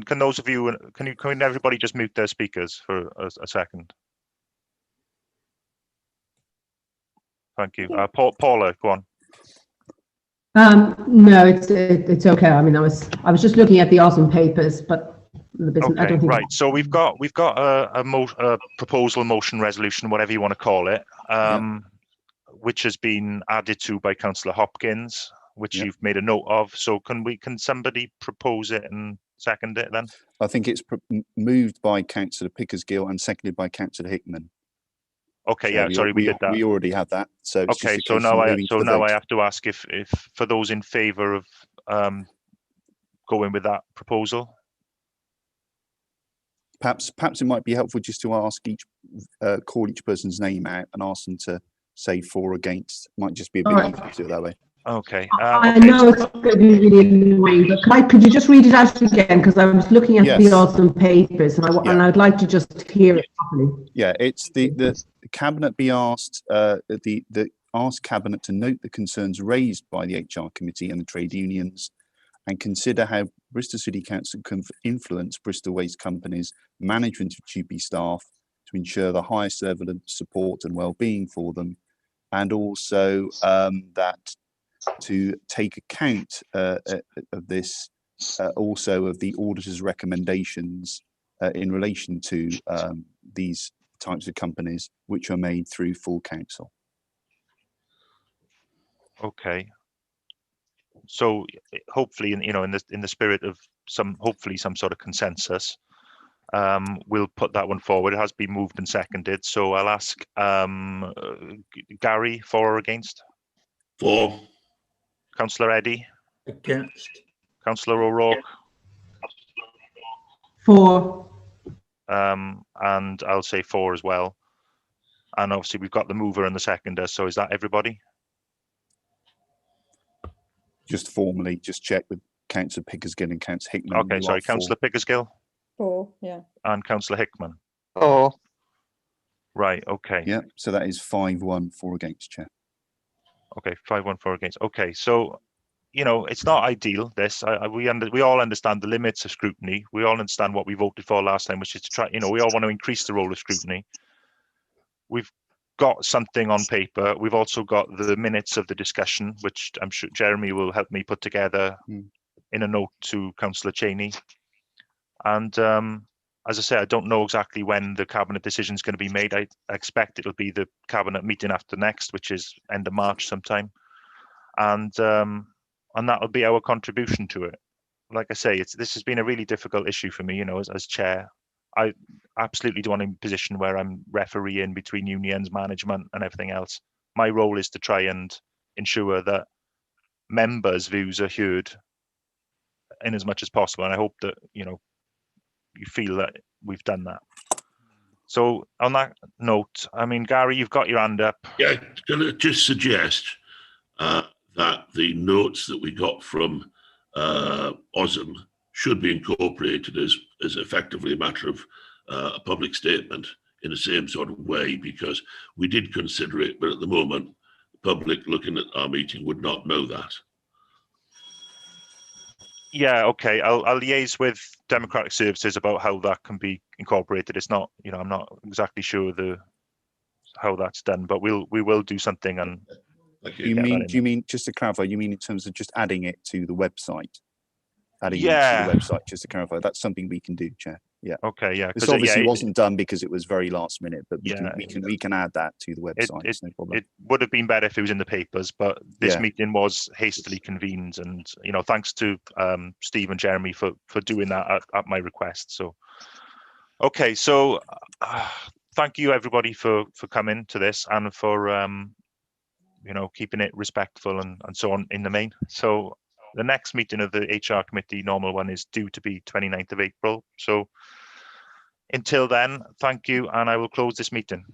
can those of you can everybody just mute their speakers for a second? Thank you. Paula, go on. No, it's okay. I mean, I was just looking at the Osm papers, but the business. Okay, I don't think. right. So we've got a proposal, motion, resolution, whatever you want to call it, which has been added to by Councillor Hopkins, which you've made a note of. So can somebody propose it and second it then? I think it's moved by Councillor Pickersgill and seconded by Councillor Hickman. Okay, So yeah, sorry, we did that. We already have that. So it's okay, just so now I I have to ask if for those in favour of going with that proposal. Perhaps it might be helpful just to ask call each person's name out and ask them to say for or against. Might just be a bit easier to do it that way. Okay. I know it's going to be really annoying, but could you just read it out again? Because I was looking at the Osm papers, and I'd like to just hear it properly. Yeah, it's the cabinet be asked ask cabinet to note the concerns raised by the HR committee and the trade unions, and consider how Bristol City Council can influence Bristol Waste Company's management of GP staff to ensure the highest level of support and well-being for them, and also that to take account of this, also of the auditor's recommendations in relation to these types of companies, which are made through full council. Okay. So hopefully, in the spirit of some sort of consensus, we'll put that one forward. It has been moved and seconded. So I'll ask Gary, for or against? For. Councillor Eddy? Against. Councillor O'Rourke? For. And I'll say for as well. And obviously we've got the mover and the seconder. So is that everybody? Just formally, just check with Councillor Pickersgill and Councillor Hickman. Okay, sorry, Councillor Pickersgill? For, yeah. And Councillor Hickman? For. Right, okay. Yeah, so that is 5-1 for against, Chair. Okay, 5-1 for against. Okay, so, it's not ideal, this. We all understand the limits of scrutiny. We all understand what we voted for last time, which is to try, we all want to increase the role of scrutiny. We've got something on paper. We've also got the minutes of the discussion, which I'm sure Jeremy will help me put together in a note to Councillor Cheney. And as I say, I don't know exactly when the cabinet decision is going to be made. I expect it'll be the cabinet meeting after next, which is end of March sometime. And that'll be our contribution to it. Like I say, this has been a really difficult issue for me, as chair. I absolutely don't want to be in a position where I'm refereeing between unions, management and everything else. My role is to try and ensure that members' views are heard in as much as possible. And I hope that, you feel that we've done that. So on that note, I mean, Gary, you've got your hand up. Yeah, can I just suggest that the notes that we got from Osm should be incorporated as effectively a matter of a public statement in the same sort of way, because we did consider it, but at the moment, the public looking at our meeting would not know that. Yeah, okay. I'll liaise with Democratic Services about how that can be incorporated. It's not, I'm not exactly sure how that's done, but we will do something. And do you mean just to clarify? You mean in terms of just adding it to the website? Adding it to the website, just to clarify. That's something we can do, Chair. Yeah. Okay. Yeah. This obviously wasn't done because it was very last minute, but we can add that to the website. It's no problem. It would have been better if it was in the papers, but this meeting was hastily convened, and thanks to Steve and Jeremy for doing that at my request. So, okay. So, thank you everybody for coming to this and for keeping it respectful and so on in the main. So. The next meeting of the HR committee, normal one, is due to be 29th of April. So until then, thank you, and I will close this meeting.